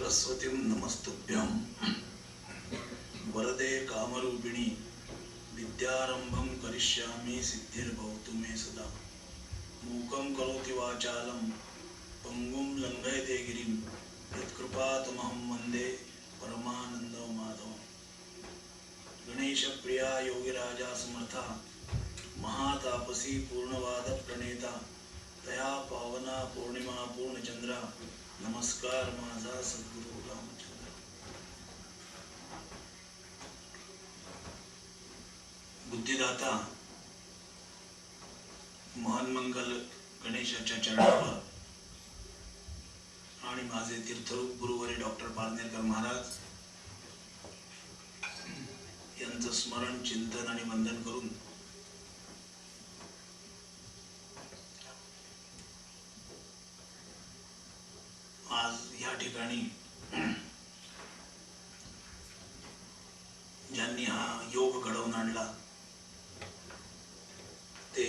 सरस्वतीं नमस्तुभ्यं वरदे कामरूपिणी विद्यारंभं करिष्यामि सिद्धिर्भवतु मे सदा मूकं करोति वाचालं पंगुं लंघयते गिरिं यत्कृपातमहं वन्दे परमानन्दमाधवं गणेशप्रिया योगिराजा समर्था महातापसी पूर्णवाद प्रणेता तया पावना पौर्णिमा पूर्णचंद्रा नमस्कार माझा सद्गुरु रामचंद्र। बुद्धिदाता महानमंगल गणेशाच्या चरणावर आणि माझे तीर्थरूप गुरुवरे डॉक्टर पारनेरकर महाराज यांचं स्मरण चिंतन आणि वंदन करून आज या ठिकाणी ज्यांनी हा योग घडवून आणला ते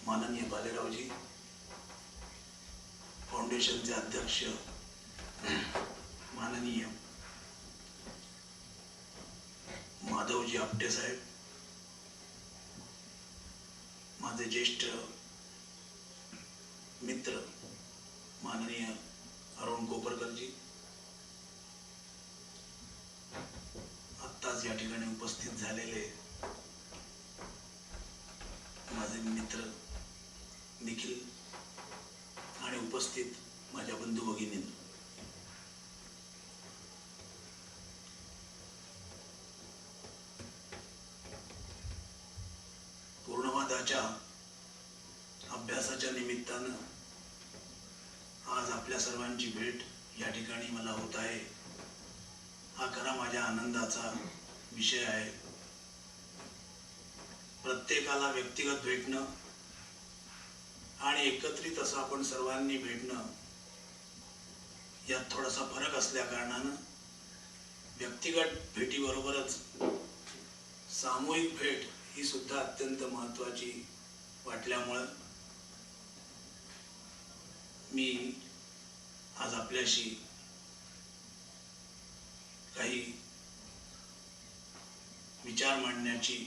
माननीय बालेरावजी, फाउंडेशनचे अध्यक्ष माननीय माधवजी आपटे साहेब, माझे ज्येष्ठ मित्र माननीय अरुण कोपरकरजी, आत्ताच या ठिकाणी उपस्थित झालेले माझे मित्र निखिल आणि उपस्थित माझ्या बंधू भगिनींनो, पूर्णवादाच्या अभ्यासाच्या निमित्तानं आज आपल्या सर्वांची भेट या ठिकाणी मला होत आहे हा खरा माझ्या आनंदाचा विषय आहे। प्रत्येकाला व्यक्तिगत भेटणं आणि एकत्रित असं आपण सर्वांनी भेटणं यात थोडासा फरक असल्या कारणानं व्यक्तिगत भेटीबरोबरच सामूहिक भेट ही सुद्धा अत्यंत महत्त्वाची वाटल्यामुळे मी आज आपल्याशी काही विचार मांडण्याची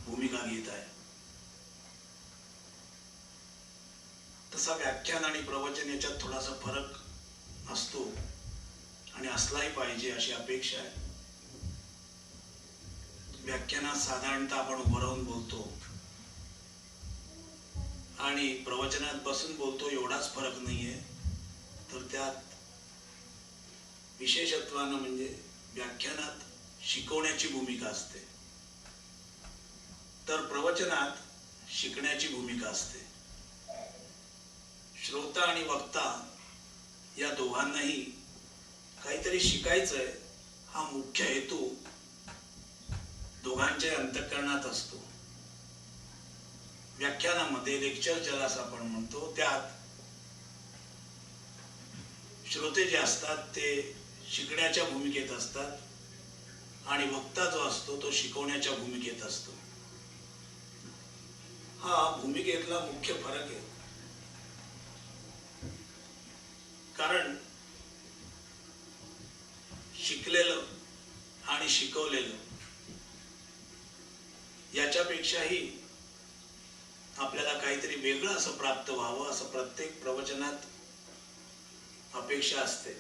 भूमिका घेत आहे। तसा व्याख्यान आणि प्रवचन याच्यात थोडासा फरक असतो आणि असलाही पाहिजे अशी अपेक्षा आहे। व्याख्यानात साधारणतः आपण उभं राहून बोलतो आणि प्रवचनात बसून बोलतो एवढाच फरक नाहीये, तर त्यात विशेषत्वानं म्हणजे व्याख्यानात शिकवण्याची भूमिका असते तर प्रवचनात शिकण्याची भूमिका असते। श्रोता आणि वक्ता या दोघांनाही काहीतरी शिकायचंय हा मुख्य हेतू दोघांच्या अंतःकरणात असतो। व्याख्यानामध्ये लेक्चर ज्याला असं आपण म्हणतो त्यात श्रोते जे असतात ते शिकण्याच्या भूमिकेत असतात आणि वक्ता जो असतो तो शिकवण्याच्या भूमिकेत असतो। हा भूमिकेतला मुख्य फरक आहे, कारण शिकलेलं आणि शिकवलेलं याच्यापेक्षाही आपल्याला काहीतरी वेगळं असं प्राप्त व्हावं असं प्रत्येक प्रवचनात अपेक्षा असते।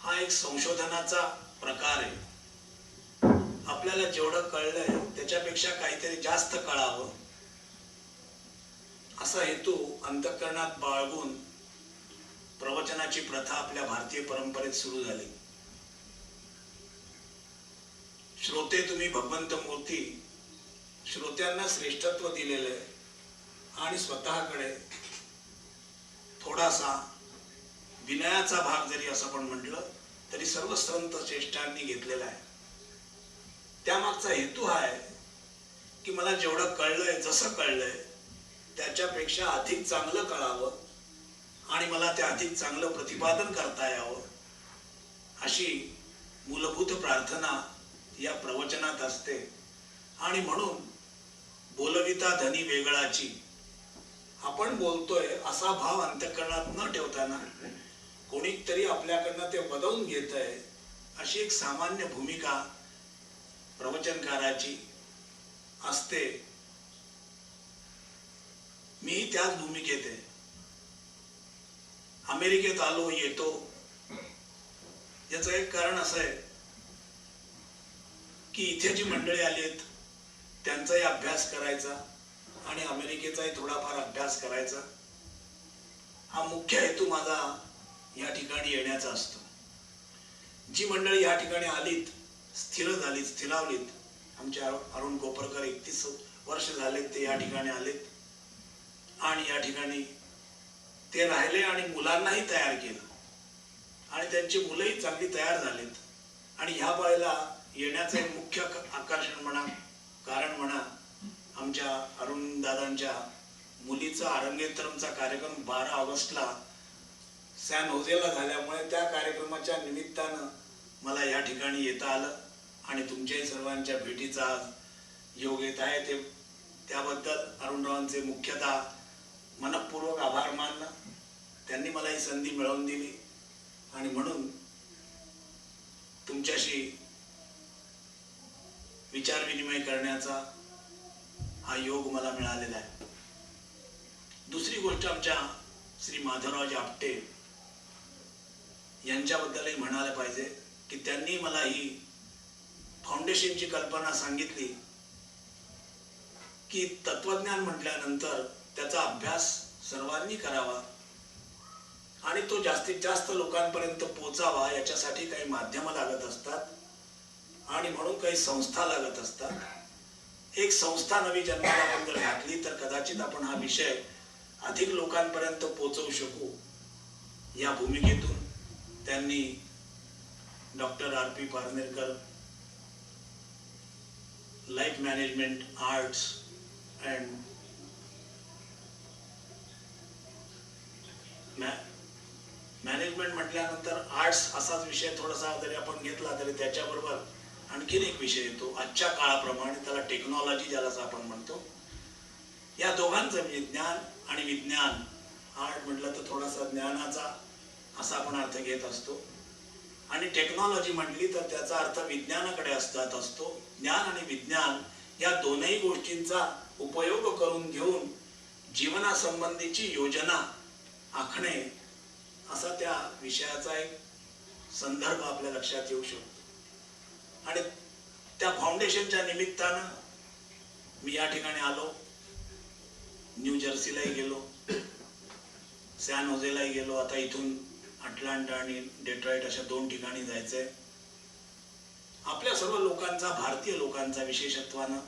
हा एक संशोधनाचा प्रकार आहे। आपल्याला जेवढं कळलंय त्याच्यापेक्षा काहीतरी जास्त कळावं असा हेतू अंतःकरणात बाळगून प्रवचनाची प्रथा आपल्या भारतीय परंपरेत सुरू झाली। श्रोते तुम्ही भगवंत मूर्ती, श्रोत्यांना श्रेष्ठत्व दिलेलं आहे आणि स्वतःकडे थोडासा विनयाचा भाग जरी असं पण म्हटलं तरी सर्व संत श्रेष्ठांनी घेतलेला आहे। त्यामागचा हेतू हा आहे की मला जेवढं कळलंय, जसं कळलंय त्याच्यापेक्षा अधिक चांगलं कळावं आणि मला ते अधिक चांगलं प्रतिपादन करता यावं अशी मूलभूत प्रार्थना या प्रवचनात असते। आणि म्हणून बोलविता धनी वेगळाची आपण बोलतोय असा भाव अंतःकरणात न ठेवताना कोणीतरी आपल्याकडनं ते बदवून घेत आहे अशी एक सामान्य भूमिका प्रवचनकाराची असते. मी त्याच भूमिकेत आहे. अमेरिकेत आलो येतो याचं एक कारण असं आहे की इथे जी मंडळी आली आहेत त्यांचाही अभ्यास करायचा आणि अमेरिकेचाही थोडाफार अभ्यास करायचा हा मुख्य हेतू माझा या ठिकाणी येण्याचा असतो. जी मंडळी या ठिकाणी आलीत, स्थिर झालीत, स्थिरावलीत, आमचे अरुण कोपरकर 31 वर्ष झालेत ते या ठिकाणी आलेत आणि या ठिकाणी ते राहिले आणि मुलांनाही तयार केलं आणि त्यांची मुलंही चांगली तयार झालीत. आणि ह्या वेळेला येण्याचं एक मुख्य आकर्षण म्हणा, कारण म्हणा, आमच्या अरुण दादांच्या मुलीचा अरंगेत्रमचा कार्यक्रम 12 ऑगस्टला सॅन होजेला झाल्यामुळे त्या कार्यक्रमाच्या निमित्तानं मला या ठिकाणी येता आलं आणि तुमच्याही सर्वांच्या भेटीचा योग येत आहे. ते त्याबद्दल अरुणरावांचे मुख्यतः मनपूर्वक आभार मानणं. त्यांनी मला ही संधी मिळवून दिली आणि म्हणून तुमच्याशी विचार विनिमय करण्याचा हा योग मला मिळालेला आहे. दुसरी गोष्ट आमच्या श्री माधवरावजी आपटे यांच्याबद्दलही म्हणायला पाहिजे की त्यांनी मला ही फाउंडेशनची कल्पना सांगितली की तत्वज्ञान म्हटल्यानंतर त्याचा अभ्यास सर्वांनी करावा आणि तो जास्तीत जास्त लोकांपर्यंत पोचावा. याच्यासाठी काही माध्यमं लागत असतात आणि म्हणून काही संस्था लागत असतात. एक संस्था नवी जन्माला आपण जर घातली तर कदाचित आपण हा विषय अधिक लोकांपर्यंत पोहोचवू शकू. या भूमिकेतून त्यांनी doctor RP Parnerkar life management arts and management म्हटल्यानंतर आर्ट्स असाच विषय थोडासा जरी आपण घेतला तरी त्याच्याबरोबर आणखीन एक विषय येतो आजच्या काळाप्रमाणे, त्याला टेक्नॉलॉजी ज्याला आपण म्हणतो. या दोघांचं म्हणजे ज्ञान आणि विज्ञान, आर्ट म्हटलं तर थोडासा ज्ञानाचा असा आपण अर्थ घेत असतो आणि टेक्नॉलॉजी म्हटली तर त्याचा अर्थ विज्ञानाकडे असतो. ज्ञान आणि विज्ञान या दोनही गोष्टींचा उपयोग करून घेऊन जीवनासंबंधीची योजना आखणे असा त्या विषयाचा एक संदर्भ आपल्या लक्षात येऊ शकतो. आणि त्या फाउंडेशनच्या निमित्तानं मी या ठिकाणी आलो. न्यू जर्सीलाही गेलो, सॅन होजेलाही गेलो, आता इथून अटलांटा आणि डेट्रॉइट अशा 2 ठिकाणी जायचंय. आपल्या सर्व लोकांचा, भारतीय लोकांचा विशेषत्वानं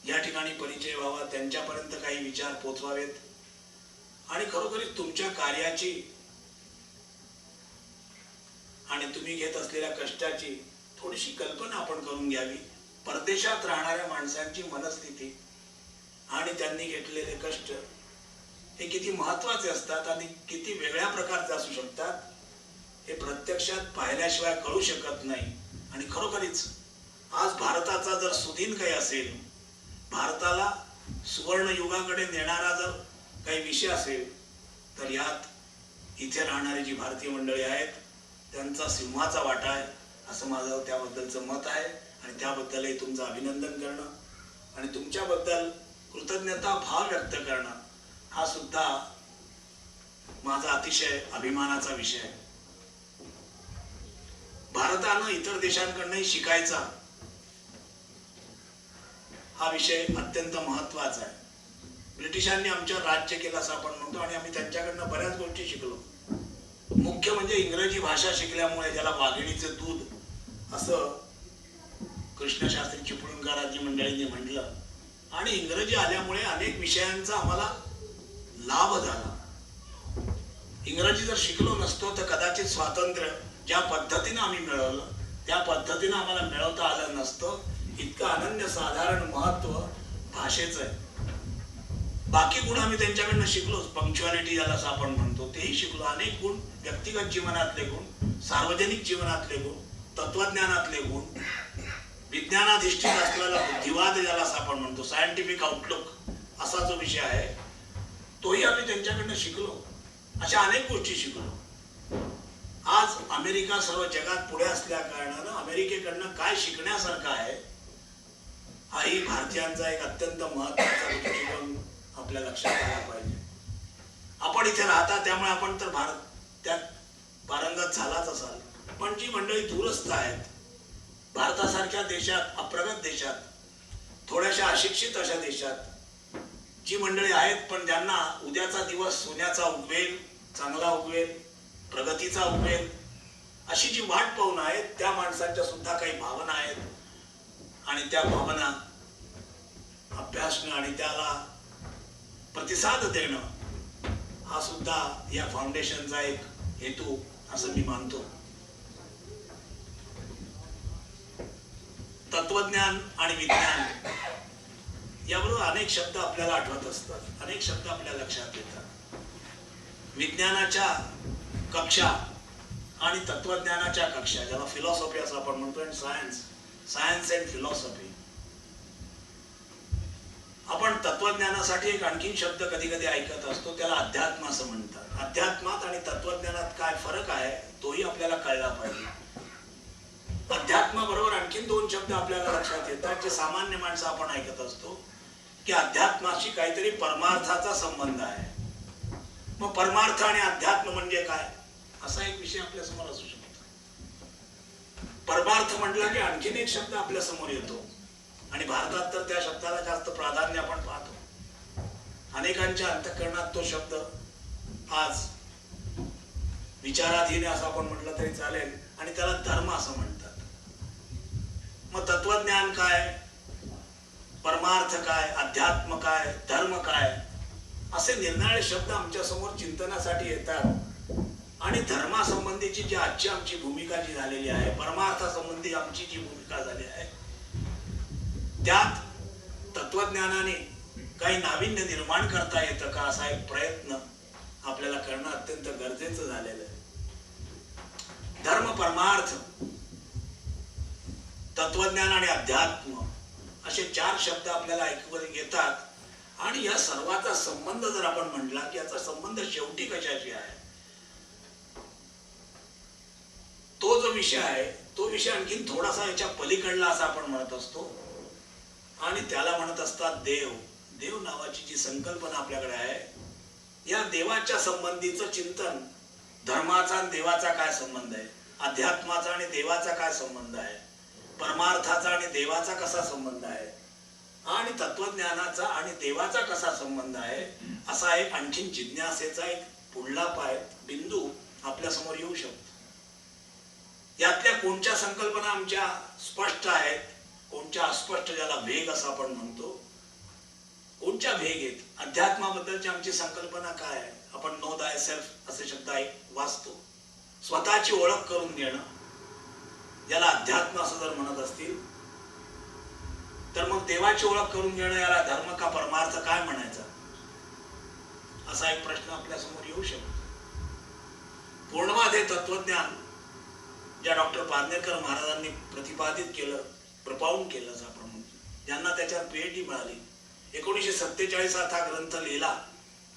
या ठिकाणी परिचय व्हावा, त्यांच्यापर्यंत काही विचार पोचवावेत आणि खरोखरीच तुमच्या कार्याची आणि तुम्ही घेत असलेल्या कष्टाची थोडीशी कल्पना आपण करून घ्यावी. परदेशात राहणाऱ्या माणसांची मनस्थिती आणि त्यांनी घेतलेले कष्ट हे किती महत्वाचे असतात आणि किती वेगळ्या प्रकारचे असू शकतात हे प्रत्यक्षात पाहिल्याशिवाय कळू शकत नाही. आणि खरोखरीच आज भारताचा जर सुदीन काही असेल, भारताला सुवर्ण युगाकडे नेणारा जर काही विषय असेल तर यात इथे राहणारी जी भारतीय मंडळी आहेत त्यांचा सिंहाचा वाटा आहे असं माझं त्याबद्दलचं मत आहे. आणि त्याबद्दलही तुमचं अभिनंदन करणं आणि तुमच्याबद्दल कृतज्ञता भाव व्यक्त करणं हा सुद्धा माझा अतिशय अभिमानाचा विषय आहे. भारतानं इतर देशांकडूनही शिकायचा हा विषय अत्यंत महत्वाचा आहे. ब्रिटिशांनी आमच्यावर राज्य केलं असं आपण म्हणतो आणि आम्ही त्यांच्याकडनं बऱ्याच गोष्टी शिकलो. मुख्य म्हणजे इंग्रजी भाषा शिकल्यामुळे, ज्याला वाघिणीचे दूध असं कृष्णशास्त्री चिपळूणकरांची मंडळींनी म्हटलं, आणि इंग्रजी आल्यामुळे अनेक विषयांचा आम्हाला लाभ झाला. इंग्रजी जर शिकलो नसतो तर कदाचित स्वातंत्र्य ज्या पद्धतीनं आम्ही मिळवलं त्या पद्धतीनं आम्हाला मिळवता आलं नसतं. इतकं अनन्यसाधारण महत्व भाषेचं आहे. बाकी गुण आम्ही त्यांच्याकडनं शिकलोच. पंक्च्युअलिटी ज्याला आपण म्हणतो तेही शिकलो. अनेक गुण, व्यक्तिगत जीवनातले गुण, सार्वजनिक जीवनातले गुण, तत्वज्ञानातले गुण, विज्ञानाधिष्ठित असलेला बुद्धिवाद ज्याला आपण म्हणतो, सायंटिफिक आउटलुक असा जो विषय आहे तोही आम्ही त्यांच्याकडनं शिकलो. अशा अनेक गोष्टी शिकलो. आज अमेरिका सर्व जगात पुढे असल्या कारणानं अमेरिकेकडनं काय शिकण्यासारखं आहे हाही भारतीयांचा एक अत्यंत महत्त्वाचा दृष्टिकोन आपल्या लक्षात आला पाहिजे. आपण इथे राहता त्यामुळे आपण तर भारत त्यात पारंगत झालाच असाल, पण जी मंडळी दूरस्थ आहेत, भारतासारख्या देशात, अप्रगत देशात, थोड्याशा अशिक्षित अशा देशात जी मंडळी आहेत पण ज्यांना उद्याचा दिवस सोन्याचा उगवेल, चांगला उगवेल, प्रगतीचा उगवेल अशी जी वाट पाहून आहेत, त्या माणसांच्या सुद्धा काही भावना आहेत आणि त्या भावना अभ्यासणं आणि त्याला प्रतिसाद देणं हा सुद्धा या फाउंडेशनचा एक हेतू असं मी मानतो. तत्वज्ञान आणि विज्ञान याबरोबर अनेक शब्द आपल्याला आठवत असतात, अनेक शब्द आपल्या लक्षात येतात. विज्ञानाच्या कक्षा आणि तत्वज्ञानाच्या कक्षा, ज्याला फिलॉसॉफी असं आपण म्हणतो, आणि सायन्स अँड फिलॉसॉफी. आपण तत्वज्ञानासाठी एक आणखीन शब्द कधी कधी ऐकत असतो, त्याला अध्यात्म असं म्हणतात. अध्यात्मात आणि तत्वज्ञानात काय फरक आहे तोही आपल्याला कळला पाहिजे. अध्यात्माबरोबर आणखीन दोन शब्द आपल्याला लक्षात येतात जे सामान्य माणसं आपण ऐकत असतो, की अध्यात्माशी काहीतरी परमार्थाचा संबंध आहे. मग परमार्थ आणि अध्यात्म म्हणजे काय असा एक विषय आपल्या समोर असू शकतो. परमार्थ म्हटलं की आणखीन एक शब्द आपल्या समोर येतो आणि भारतात तर त्या शब्दाला जास्त प्राधान्य आपण पाहतो. अनेकांच्या अंतःकरणात तो शब्द आज विचाराधीन असं आपण म्हटलं तरी चालेल आणि त्याला धर्म असं म्हणतात. मग तत्वज्ञान काय, परमार्थ काय, अध्यात्म काय, धर्म काय असे निरनिराळे शब्द आमच्या समोर चिंतनासाठी येतात. आणि धर्मासंबंधीची जी आजची आमची भूमिका जी झालेली आहे, परमार्थासंबंधी आमची जी भूमिका झाली आहे, त्यात तत्वज्ञानाने काही नाविन्य निर्माण करता येतं का असा एक प्रयत्न आपल्याला करणं अत्यंत गरजेचं झालेलं आहे. धर्म, परमार्थ, तत्वज्ञान आणि अध्यात्म असे चार शब्द आपल्याला ऐकू येतात. आणि या सर्वाचा संबंध जर आपण म्हटला की याचा संबंध शेवटी कशाशी आहे, तो जो विषय आहे तो विषय आणखीन थोडासा याच्या पलीकडला असं आपण म्हणत असतो आणि त्याला म्हणत असतात देव. देव नावाची जी संकल्पना आपल्याकडे आहे, या देवाच्या संबंधीचं चिंतन, धर्माचा आणि देवाचा काय संबंध आहे, अध्यात्माचा आणि देवाचा काय संबंध आहे, परमार्थाचा आणि देवाचा कसा संबंध आहे आणि तत्वज्ञानाचा आणि देवाचा कसा संबंध आहे, असा एक आणखीन जिज्ञासेचा एक पुढला पाय बिंदू आपल्या समोर येऊ शकतो. यातल्या कोणत्या संकल्पना आमच्या स्पष्ट आहेत, कोणत्या अस्पष्ट, ज्याला भेग असं आपण म्हणतो, कोणत्या भेग आहेत. अध्यात्माबद्दलची आमची संकल्पना काय आहे, आपण नो दाय सेल्फ असे शब्द वाचतो. स्वतःची ओळख करून देणं, याला अध्यात्म असं जर म्हणत असतील तर मग देवाची ओळख करून घेणं याला धर्म का परमार्थ काय म्हणायचा, असा एक प्रश्न आपल्या समोर येऊ शकतो. पूर्णवाद हे तत्वज्ञान ज्या डॉक्टर पारनेकर महाराजांनी प्रतिपादित केलं, प्रपाऊंड केलं असं आपण म्हणतो, ज्यांना त्याच्यावर PhD मिळाली, 1947 हा ग्रंथ लिहिला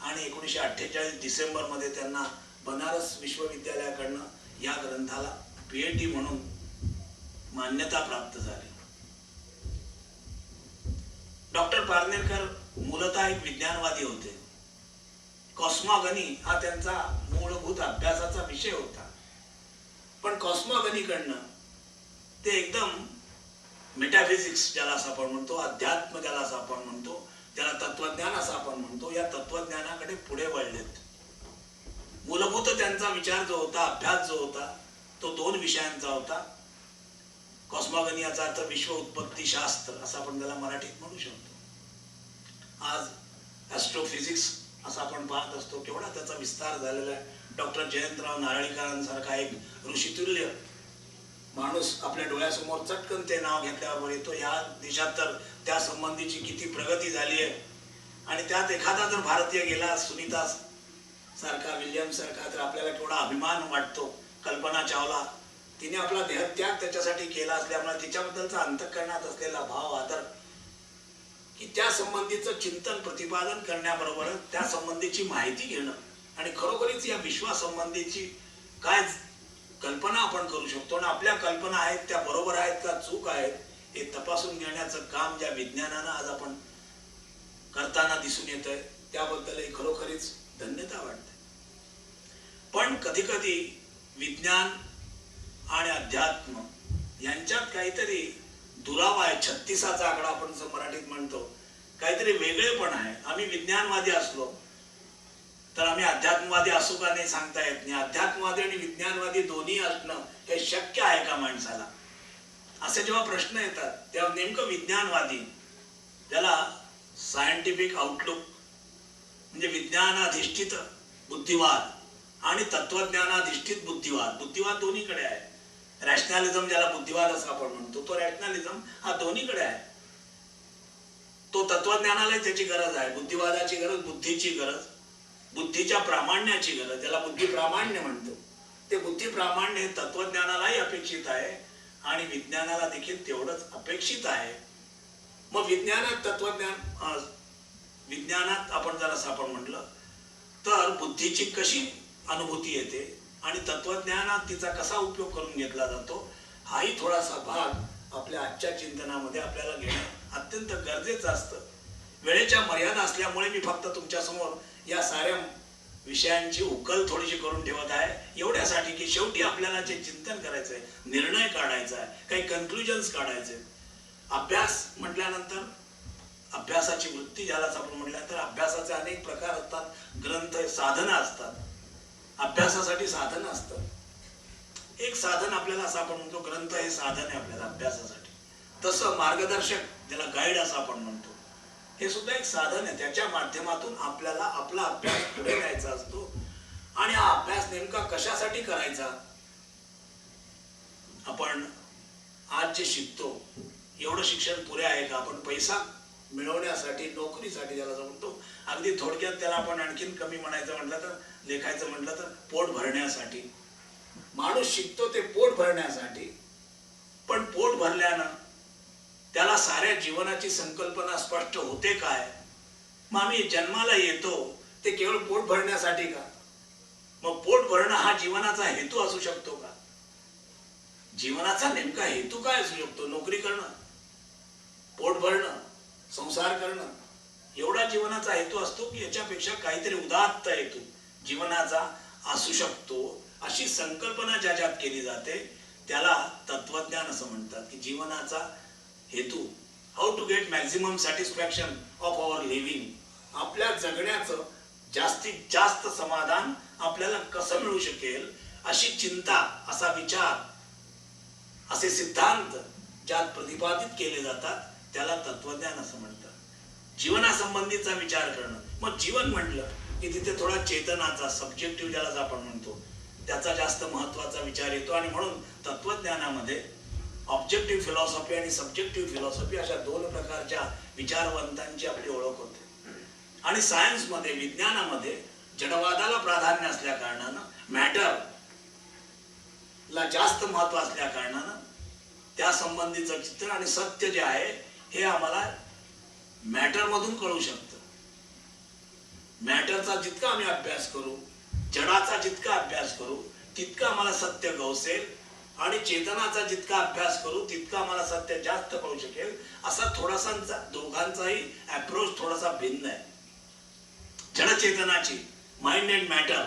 आणि 1948 डिसेंबरमध्ये त्यांना बनारस विश्वविद्यालयाकडनं या ग्रंथाला PhD म्हणून मान्यता प्राप्त झाली. डॉक्टर पारनेकर मूलतः एक विज्ञानवादी होते. कॉस्मॉगनी हा त्यांचा मूलभूत अभ्यासाचा विषय होता. पण कॉस्मॉगनीकडनं ते एकदम मेटाफिजिक्स ज्याला असं आपण म्हणतो, अध्यात्म ज्याला असं आपण म्हणतो, ज्याला तत्वज्ञान असं आपण म्हणतो, या तत्वज्ञानाकडे पुढे वळलेत. मूलभूत त्यांचा विचार जो होता, अभ्यास जो होता, तो दोन विषयांचा होता. कॉस्मॉगनी याचा अर्थ विश्व उत्पत्ती शास्त्र असं आपण त्याला मराठीत म्हणू शकतो. आज ॲस्ट्रोफिजिक्स असं आपण पाहत असतो, केवढा त्याचा विस्तार झालेला आहे. डॉक्टर जयंतराव नारळीकरांसारखा एक ऋषितुल्य माणूस आपल्या डोळ्यासमोर चटकन ते नाव घेतल्यावर येतो. या देशात तर त्या संबंधीची किती प्रगती झाली आहे आणि त्यात एखादा जर भारतीय गेला, सुनीता सारखा, विल्यम सारखा, तर आपल्याला केवढा अभिमान वाटतो. कल्पना चावला, तिने आपला देहत्याग त्याच्यासाठी केला असल्यामुळे तिच्याबद्दलचा अंतःकरणात असलेला भाव, आदर की त्या संबंधीचं चिंतन प्रतिपादन करण्याबरोबरच त्या संबंधीची माहिती घेणं आणि खरोखरीच या विश्वासंबंधीची काय कल्पना आपण करू शकतो आणि आपल्या कल्पना आहेत त्या बरोबर आहेत का चूक आहेत हे तपासून घेण्याचं काम ज्या विज्ञानानं आज आपण करताना दिसून येत आहे त्याबद्दलही खरोखरीच धन्यता वाटते. पण कधी कधी विज्ञान आणि अध्यात्म यांच्यात काहीतरी दुरावा आहे. 36चा आकडा आपण जर मराठीत म्हणतो, काहीतरी वेगळेपण आहे. आम्ही विज्ञानवादी असलो तर आम्ही अध्यात्मवादी असू का नाही सांगता येत नाही. अध्यात्मवादी आणि विज्ञानवादी दोन्ही असणं हे शक्य आहे का माणसाला, असे जेव्हा प्रश्न येतात तेव्हा नेमकं विज्ञानवादी, ज्याला सायंटिफिक आउटलुक म्हणजे विज्ञानाधिष्ठित बुद्धिवाद आणि तत्वज्ञानाधिष्ठित बुद्धिवाद, बुद्धिवाद दोन्हीकडे आहे. रॅशनॅलिझम ज्याला बुद्धिवाद असं आपण म्हणतो, तो रॅशनॅलिझम हा दोन्हीकडे आहे. तो तत्वज्ञानाला त्याची गरज आहे, बुद्धिवादाची गरज, बुद्धीची गरज, बुद्धीच्या प्रामाण्याची गरज, ज्याला बुद्धी प्रामाण्य म्हणतो. ते बुद्धी प्रामाण्य तत्वज्ञानालाही अपेक्षित आहे आणि विज्ञानाला देखील तेवढंच अपेक्षित आहे. मग विज्ञानात तत्वज्ञान, विज्ञानात आपण जर असं आपण म्हटलं तर बुद्धीची कशी अनुभूती येते आणि तत्वज्ञानात तिचा कसा उपयोग करून घेतला जातो, हाही थोडासा भाग आपल्या आजच्या चिंतनामध्ये आपल्याला घेणं अत्यंत गरजेचं असतं. वेळेच्या मर्यादा असल्यामुळे मी फक्त तुमच्या समोर या साऱ्या विषयांची उकल थोडीशी करून ठेवत आहे, एवढ्यासाठी की शेवटी आपल्याला जे चिंतन करायचंय, निर्णय काढायचा आहे, काही कन्क्लुजन्स काढायचे. अभ्यास म्हटल्यानंतर अभ्यासाची वृत्ती ज्यालाच आपण म्हटलं तर अभ्यासाचे अनेक प्रकार असतात, ग्रंथ, साधनं असतात. अभ्यासासाठी साधन असतं. एक साधन आपल्याला असं आपण म्हणतो, ग्रंथ हे साधन आहे आपल्याला अभ्यासासाठी. तसं मार्गदर्शक ज्याला गाईड असं आपण म्हणतो, हे सुद्धा एक साधन आहे. त्याच्या माध्यमातून आपल्याला आपला अभ्यास पुढे न्यायचा असतो. आणि हा अभ्यास नेमका कशासाठी करायचा, आपण आज जे शिकतो एवढं शिक्षण पुरे आहे का? आपण पैसा मिळवण्यासाठी, नोकरीसाठी ज्याला म्हणतो, अगदी थोडक्यात त्याला आपण आणखीन कमी म्हणायचं म्हटलं तर, लेखायचं म्हटलं तर पोट भरण्यासाठी. माणूस शिकतो ते पोट भरण्यासाठी. पण पोट भरल्यानं त्याला साऱ्या जीवनाची संकल्पना स्पष्ट होते काय? मग आम्ही जन्माला येतो ते केवळ पोट भरण्यासाठी का? मग पोट भरणं हा जीवनाचा हेतू असू शकतो का? जीवनाचा नेमका हेतू काय असू शकतो? नोकरी करणं, पोट भरणं, संसार करणं, एवढा जीवनाचा हेतू असतो की याच्यापेक्षा काहीतरी उदात्त हेतू जीवनाचा असू शकतो? अशी संकल्पना ज्याच्यात केली जाते त्याला तत्वज्ञान असं म्हणतात. की जीवनाचा हेतू, how to get maximum satisfaction of our living, आपल्या जगण्याचं जास्तीत जास्त समाधान आपल्याला कसं मिळू शकेल, अशी चिंता, असा विचार, असे सिद्धांत ज्यात प्रतिपादित केले जातात त्याला तत्वज्ञान असं म्हणतात. जीवनासंबंधीचा विचार करणं. मग जीवन म्हटलं की तिथे थोडा चेतनाचा, सब्जेक्टिव्ह ज्याला आपण म्हणतो, त्याचा जास्त महत्वाचा विचार येतो. आणि म्हणून तत्वज्ञानामध्ये ऑब्जेक्टिव्ह फिलॉसॉफी आणि सब्जेक्टिव्ह फिलॉसॉफी अशा दोन प्रकारच्या विचारवंतांची आपली ओळख होते. आणि सायन्समध्ये, विज्ञानामध्ये जडवादाला प्राधान्य असल्या कारणानं, मॅटरला जास्त महत्व असल्या कारणानं त्या संबंधीचं चित्र आणि सत्य जे आहे हे आम्हाला मॅटर मधून कळू शकतं. मॅटरचा जितका आम्ही अभ्यास करू, जडाचा जितका अभ्यास करू, तितका आम्हाला सत्य गवसेल. आणि चेतनाचा जितका अभ्यास करू तितका आम्हाला सत्य जास्त कळू शकेल. असा थोडासा दोघांचाही अप्रोच थोडासा भिन्न आहे. जडचेतनाची, माइंड अँड मॅटर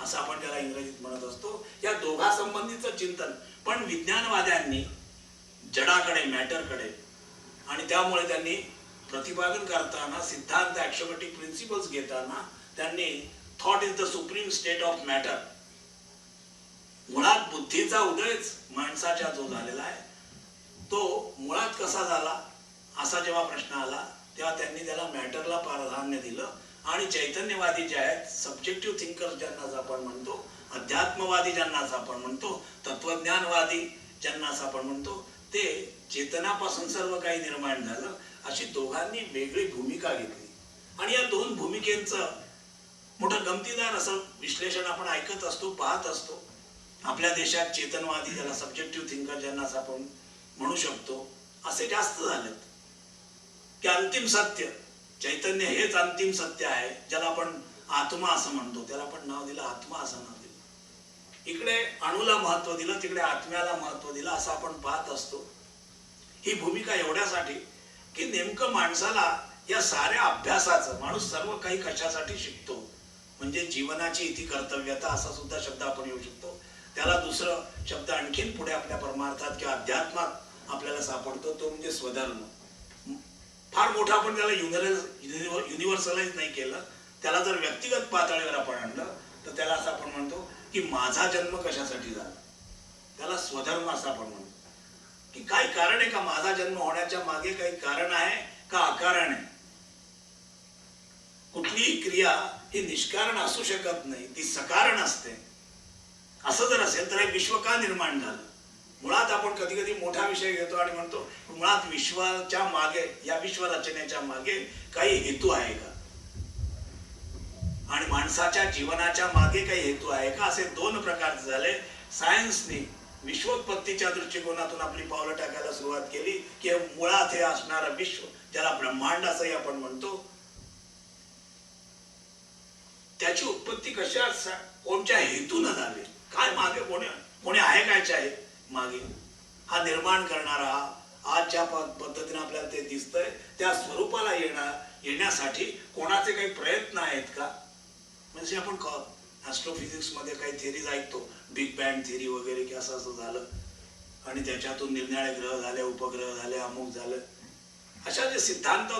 असं आपण त्याला इंग्रजीत म्हणत असतो, या दोघा संबंधीचं चिंतन. पण विज्ञानवाद्यांनी जडाकडे, मॅटरकडे, आणि त्यामुळे त्यांनी प्रतिपादन करताना सिद्धांत, ॲक्सियोमॅटिक प्रिन्सिपल्स घेताना त्यांनी thought is the supreme state of matter, मुळात बुद्धीचा उदयच माणसाच्या जो झालेला आहे तो मुळात कसा झाला असा जेव्हा प्रश्न आला तेव्हा त्यांनी त्याला मॅटरला प्राधान्य दिलं. आणि चैतन्यवादी जे आहेत, सब्जेक्टिव्ह थिंकर्स ज्यांना आपण म्हणतो, अध्यात्मवादी ज्यांना आपण म्हणतो, तत्वज्ञानवादी ज्यांना आपण म्हणतो, ते चेतनापासून सर्व काही निर्माण झालं अशी दोघांनी वेगळी भूमिका घेतली. आणि या दोन भूमिकेचं मोठं गमतीदार असं विश्लेषण आपण ऐकत असतो, पाहत असतो. आपल्या देशात चेतनवादी, ज्याला सब्जेक्टिव्ह थिंकर ज्यांना आपण म्हणू शकतो, असे जास्त झालेत. की अंतिम सत्य चैतन्य हेच अंतिम सत्य आहे, ज्याला आपण आत्मा असं म्हणतो. त्याला आपण नाव दिलं आत्मा, असं नाव दिलं. इकडे अणूला महत्व दिलं, तिकडे आत्म्याला महत्व दिलं, असं आपण पाहत असतो. ही भूमिका एवढ्यासाठी की नेमकं माणसाला या साऱ्या अभ्यासाचं, माणूस सर्व काही कशासाठी शिकतो, म्हणजे जीवनाची इति कर्तव्यता असा सुद्धा शब्द आपण येऊ शकतो. त्याला दुसरं शब्द आणखीन पुढे आपल्या परमार्थात किंवा अध्यात्मात आपल्याला सापडतो, तो म्हणजे स्वधर्म. फार मोठा आपण त्याला युनिव्हर्सलाइज नाही केलं, त्याला जर व्यक्तिगत पातळीवर आपण आणलं तर त्याला असं आपण म्हणतो की माझा जन्म कशासाठी झाला, त्याला स्वधर्म असं आपण म्हणतो. की काही कारण आहे का माझा जन्म होण्याच्या मागे, काही कारण आहे का अकारण आहे. कुठलीही क्रिया ही निष्कारण असू शकत नाही, ती सकारण असते. असं जर असेल तर हे विश्व का निर्माण झालं. मुळात आपण कधी कधी मोठा विषय घेतो आणि म्हणतो मुळात विश्वाच्या मागे, या विश्व रचनेच्या मागे काही हेतू आहे का, आणि माणसाच्या जीवनाच्या मागे काही हेतू आहे का, असे दोन प्रकार झाले. सायन्सने विश्वोत्पत्तीच्या दृष्टिकोनातून आपली पावलं टाकायला सुरुवात केली की मुळात हे असणारं विश्व, ज्याला ब्रह्मांड असंही आपण म्हणतो, त्याची उत्पत्ती कशा, कोणत्या हेतून झाली, काय मागे कोणी आहे कायच्या आहे मागे. हा निर्माण करणारा, आज ज्या पद्धतीने आपल्याला ते दिसतंय त्या स्वरूपाला येण्यासाठी कोणाचे काही प्रयत्न आहेत का. म्हणजे आपण ऍस्ट्रोफिजिक्स मध्ये काही थिअरीज ऐकतो, बिग बँग थिअरी वगैरे, की असं असं झालं आणि त्याच्यातून निरनिराळे ग्रह झाले, उपग्रह झाले, अमुक झालं, अशा जे सिद्धांत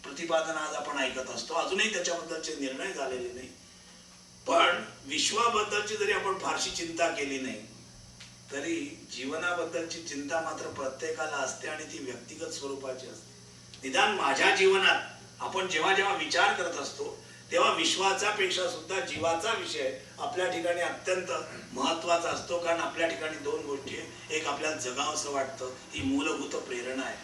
प्रतिपादन आज आपण ऐकत असतो. अजूनही त्याच्याबद्दलचे निर्णय झालेले नाही. पण विश्वाबद्दलची जरी आपण फारशी चिंता केली नाही तरी जीवनाबद्दलची चिंता मात्र प्रत्येकाला असते, आणि ती व्यक्तिगत स्वरूपाची असते. निदान माझ्या जीवनात आपण जेव्हा जेव्हा विचार करत असतो तेव्हा विश्वाचा पेक्षा सुद्धा जीवाचा विषय आपल्या ठिकाणी अत्यंत महत्वाचा असतो. कारण आपल्या ठिकाणी दोन गोष्टी आहेत. एक, आपल्याला जगावंसं वाटतं, ही मूलभूत प्रेरणा आहे,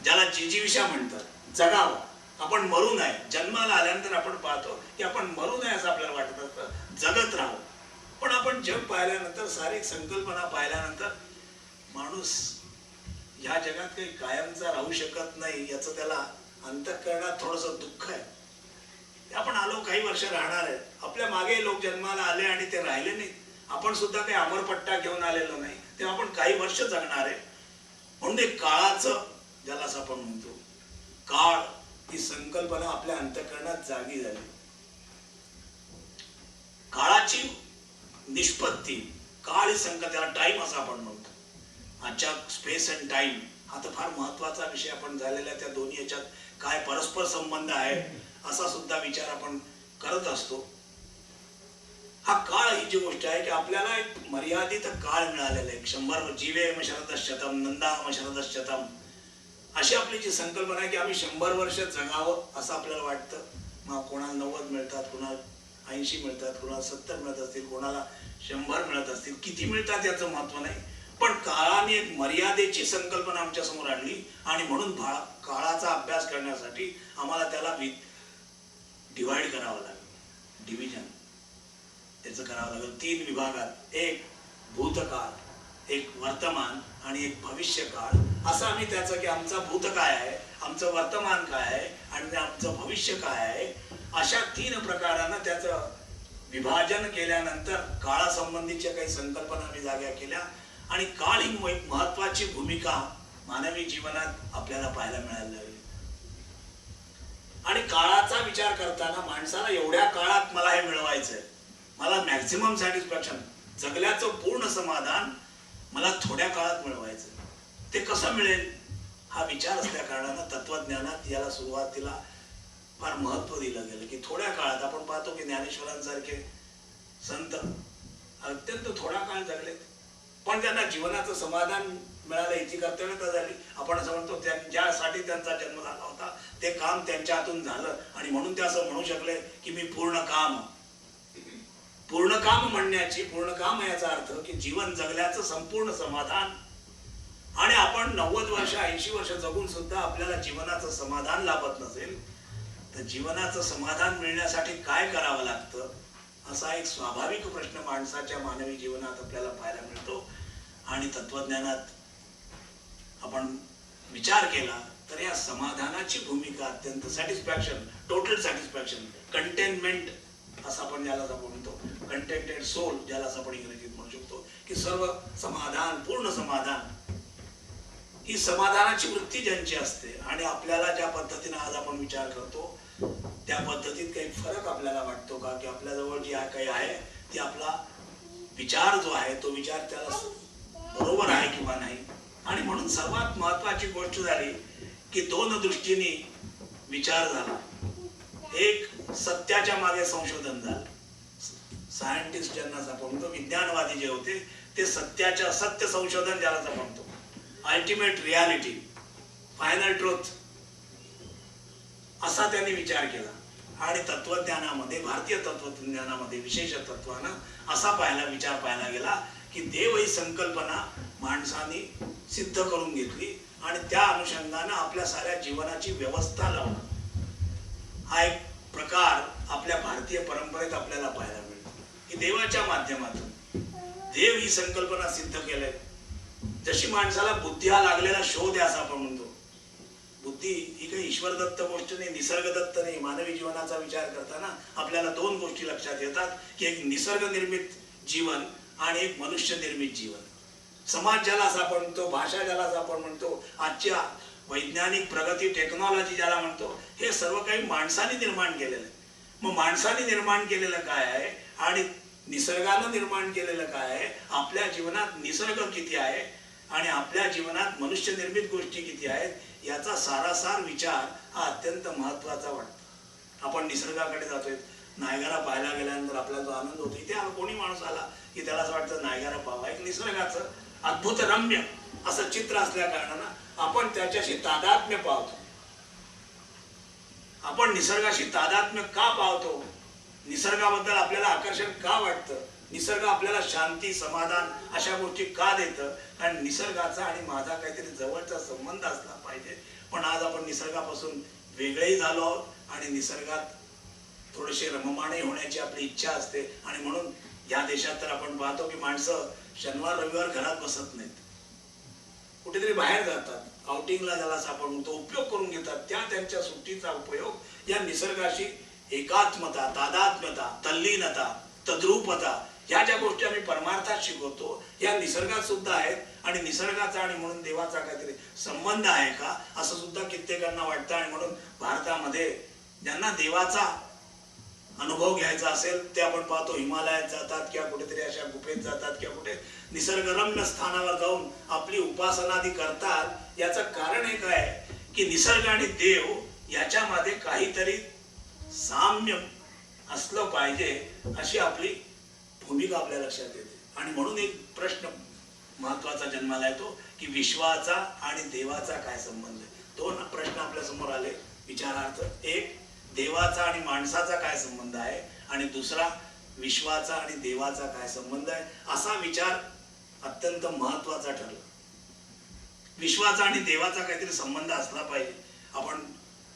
ज्याला जिजीविषा म्हणतात, जगावं. आपण मरू नये. जन्माला आल्यानंतर आपण पाहतो की आपण मरू नये असं आपल्याला वाटत असतं, जगत राहू. पण आपण जग पाहिल्यानंतर, सारी संकल्पना पाहिल्यानंतर, माणूस ह्या जगात काही कायमचा राहू शकत नाही, याचं त्याला अंतःकरणात थोडंसं दुःख आहे. आपण आलो, काही वर्ष राहणार आहे. आपल्या मागे लोक जन्माला आले आणि ते राहिले नाही. आपण सुद्धा काही अमरपट्टा घेऊन आलेलो नाही, तेव्हा आपण काही वर्ष जगणार आहे. म्हणून एक काळाचं, ज्याला असं आपण म्हणतो काळ, ही संकल्पना आपल्या अंतःकरणात जागी झाली. काळाची निष्पत्ती, काळ ही संकल्पना, त्याला टाइम असं आपण म्हणतो. आजच्या स्पेस अँड टाइम हा तर फार महत्वाचा विषय आपण झालेला आहे. त्या दोन्ही याच्यात काय परस्पर संबंध आहे असा सुद्धा विचार आपण करत असतो. हा काळ ही जी गोष्ट आहे की आपल्याला एक मर्यादित काळ मिळालेला आहे. 100 जीवेम शरदशतम नंदाम शरदशतम, अशी आपली जी संकल्पना आहे की आम्ही 100 वर्ष जगावं असं आपल्याला वाटतं. मग कोणाला 90 मिळतात, कोणाला 80 मिळतात, कोणाला 70 मिळत असतील, कोणाला 100 मिळत असतील. किती मिळतात याचं महत्व नाही, पण काळाने एक मर्यादेची संकल्पना आमच्या समोर आणली, आणि म्हणून काळाचा अभ्यास करण्यासाठी आम्हाला त्याला डिवाइड करावं लागेल, डिव्हिजन त्याचं करावं लागेल 3 विभागात. एक भूतकाळ, एक वर्तमान आणि एक भविष्य काळ, असं आम्ही त्याचं की आमचा भूत काय आहे, आमचं वर्तमान काय आहे आणि आमचं भविष्य काय आहे, अशा 3 प्रकारानं त्याचं विभाजन केल्यानंतर काळासंबंधीच्या काही संकल्पना आम्ही जाग्या केल्या. आणि काळ ही महत्वाची भूमिका मानवी जीवनात आपल्याला पाहायला मिळायला लागली. आणि काळाचा विचार करताना माणसाला एवढ्या काळात मला हे मिळवायचंय, मला मॅक्झिमम सॅटिस्फॅक्शन, जगल्याचं पूर्ण समाधान मला थोड्या काळात मिळवायचं, ते कसं मिळेल हा विचार असल्या कारणानं तत्वज्ञानात याला सुरुवातीला फार महत्व दिलं गेलं. की थोड्या काळात आपण पाहतो की ज्ञानेश्वरांसारखे संत अत्यंत थोडा काळ जगलेत, पण त्यांना जीवनाचं समाधान मिळालं, याची कर्तव्यता झाली. आपण असं म्हणतो ज्यासाठी त्यांचा जन्म झाला होता ते काम त्यांच्या हातून झालं, आणि म्हणून ते असं म्हणू शकले की मी पूर्ण काम म्हणण्याची, पूर्ण काम याचा अर्थ की जीवन जगल्याचं संपूर्ण समाधान. आणि आपण 90 वर्ष 80 वर्ष जगून सुद्धा आपल्याला जीवनाचं समाधान लाभत नसेल तर जीवनाचं समाधान मिळण्यासाठी काय करावं लागतं, असा एक स्वाभाविक प्रश्न माणसाच्या मानवी जीवनात आपल्याला पाहायला मिळतो. आणि तत्वज्ञानात आपण विचार केला तर या समाधानाची भूमिका अत्यंत सॅटिस्फॅक्शन, टोटल सॅटिस्फॅक्शन, कंटेनमेंट असं आपण ज्याला म्हणतो, कंटेंटेड सोल ज्याला आपण इंग्रजीत म्हणू शकतो, की सर्व समाधान, पूर्ण समाधान, ही समाधानाची वृत्ती ज्यांची असते आणि आपल्याला ज्या पद्धतीने आज आपण विचार करतो त्या पद्धतीत काही फरक आपल्याला वाटतो का, की आपल्याजवळ जी काही आहे ती आपला विचार जो आहे तो विचार त्याला बरोबर आहे किंवा नाही. आणि म्हणून सर्वात महत्वाची गोष्ट झाली की दोन दृष्टीने विचार झाला. एक सत्याच्या मागे संशोधन झालं. सायंटिस्ट ज्यांना आपण म्हणतो, विज्ञानवादी जे होते ते सत्याच्या, सत्य संशोधन ज्याला आपण म्हणतो, अल्टिमेट रियालिटी, फायनल ट्रुथ, असा त्यांनी विचार केला. आणि तत्वज्ञानामध्ये, भारतीय तत्वज्ञानामध्ये विशेष तत्वानं असा विचार पाहायला गेला की देव ही संकल्पना माणसाने सिद्ध करून घेतली आणि त्या अनुषंगानं आपल्या साऱ्या जीवनाची व्यवस्था लावणं हा एक प्रकार आपल्या भारतीय परंपरेत आपल्याला पाहायला मिळतो, की देवाच्या माध्यमातून देव ही संकल्पना सिद्ध केलंय. जशी माणसाला बुद्धी हा लागलेला शोध आहे असं आपण म्हणतो. बुद्धी ही काही ईश्वरदत्त गोष्ट नाही, निसर्गदत्त नाही. मानवी जीवनाचा विचार करताना आपल्याला दोन गोष्टी लक्षात येतात, की एक निसर्ग निर्मित जीवन आणि एक मनुष्य निर्मित जीवन. समाज ज्याला आपण म्हणतो, भाषा ज्याला आपण म्हणतो, आजच्या वैज्ञानिक प्रगती, टेक्नॉलॉजी ज्याला म्हणतो, हे सर्व काही माणसाने निर्माण केलेलं आहे. मग माणसाने निर्माण केलेलं काय आहे आणि निसर्गानं निर्माण केलेलं काय आहे, आपल्या जीवनात निसर्ग किती आहे आणि आपल्या जीवनात मनुष्य निर्मित गोष्टी किती आहेत, याचा सारासार विचार हा अत्यंत महत्वाचा वाटतो. आपण निसर्गाकडे जातोय, नायगारा पाहायला गेल्यानंतर आपल्याला जो आनंद होतो, इथे कोणी माणूस आला की त्याला असं वाटतं नायगारा पाहावा. एक निसर्गाचं अद्भुत रम्य असं चित्र असल्या कारणानं आपण त्याच्याशी तादात्म्य पावतो. आपण निसर्गाशी तादात्म्य का पावतो, निसर्गाबद्दल आपल्याला आकर्षण का वाटतं, निसर्ग आपल्याला शांती, समाधान अशा गोष्टी का देतं, कारण निसर्गाचा आणि माझा काहीतरी जवळचा संबंध असला पाहिजे. पण आज आपण निसर्गापासून वेगळेही झालो आहोत आणि निसर्गात थोडेसे रममाणही होण्याची आपली इच्छा असते. आणि म्हणून या देशात तर आपण पाहतो की माणसं शनिवार रविवार घरात बसत नाहीत, कुठेतरी बाहेर जातात, आउटिंगला ज्याला आपण म्हणतो, उपयोग करून घेतात. त्या त्यांच्या सुट्टीचा उपयोग या निसर्गाशी एकात्मता, तादात्म्यता, तल्लीनता, तद्रूपता, ह्या ज्या गोष्टी आम्ही परमार्थात शिकवतो या निसर्गात सुद्धा आहेत. आणि निसर्गाचा आणि म्हणून देवाचा काहीतरी संबंध आहे का असं सुद्धा कित्येकांना वाटतं. आणि म्हणून भारतामध्ये ज्यांना देवाचा अनुभव घ्यायचा असेल ते आपण पाहतो हिमालयात जातात किंवा कुठेतरी अशा गुफेत जातात किंवा कुठे निसर्गरम्य स्थानावर जाऊन आपली उपासनादी करतात. याचं कारण एक आहे की निसर्ग आणि देव याच्यामध्ये काहीतरी साम्य असलं पाहिजे अशी आपली भूमिका आपल्या लक्षात येते. आणि म्हणून एक प्रश्न महत्वाचा जन्माला येतो की विश्वाचा आणि देवाचा काय संबंध आहे. दोन प्रश्न आपल्या समोर आले विचारार्थ. एक, देवाचा आणि माणसाचा काय संबंध आहे आणि दुसरा, विश्वाचा आणि देवाचा काय संबंध आहे. असा विचार अत्यंत महत्वाचा ठरला. विश्वाचा आणि देवाचा काहीतरी संबंध असला पाहिजे. आपण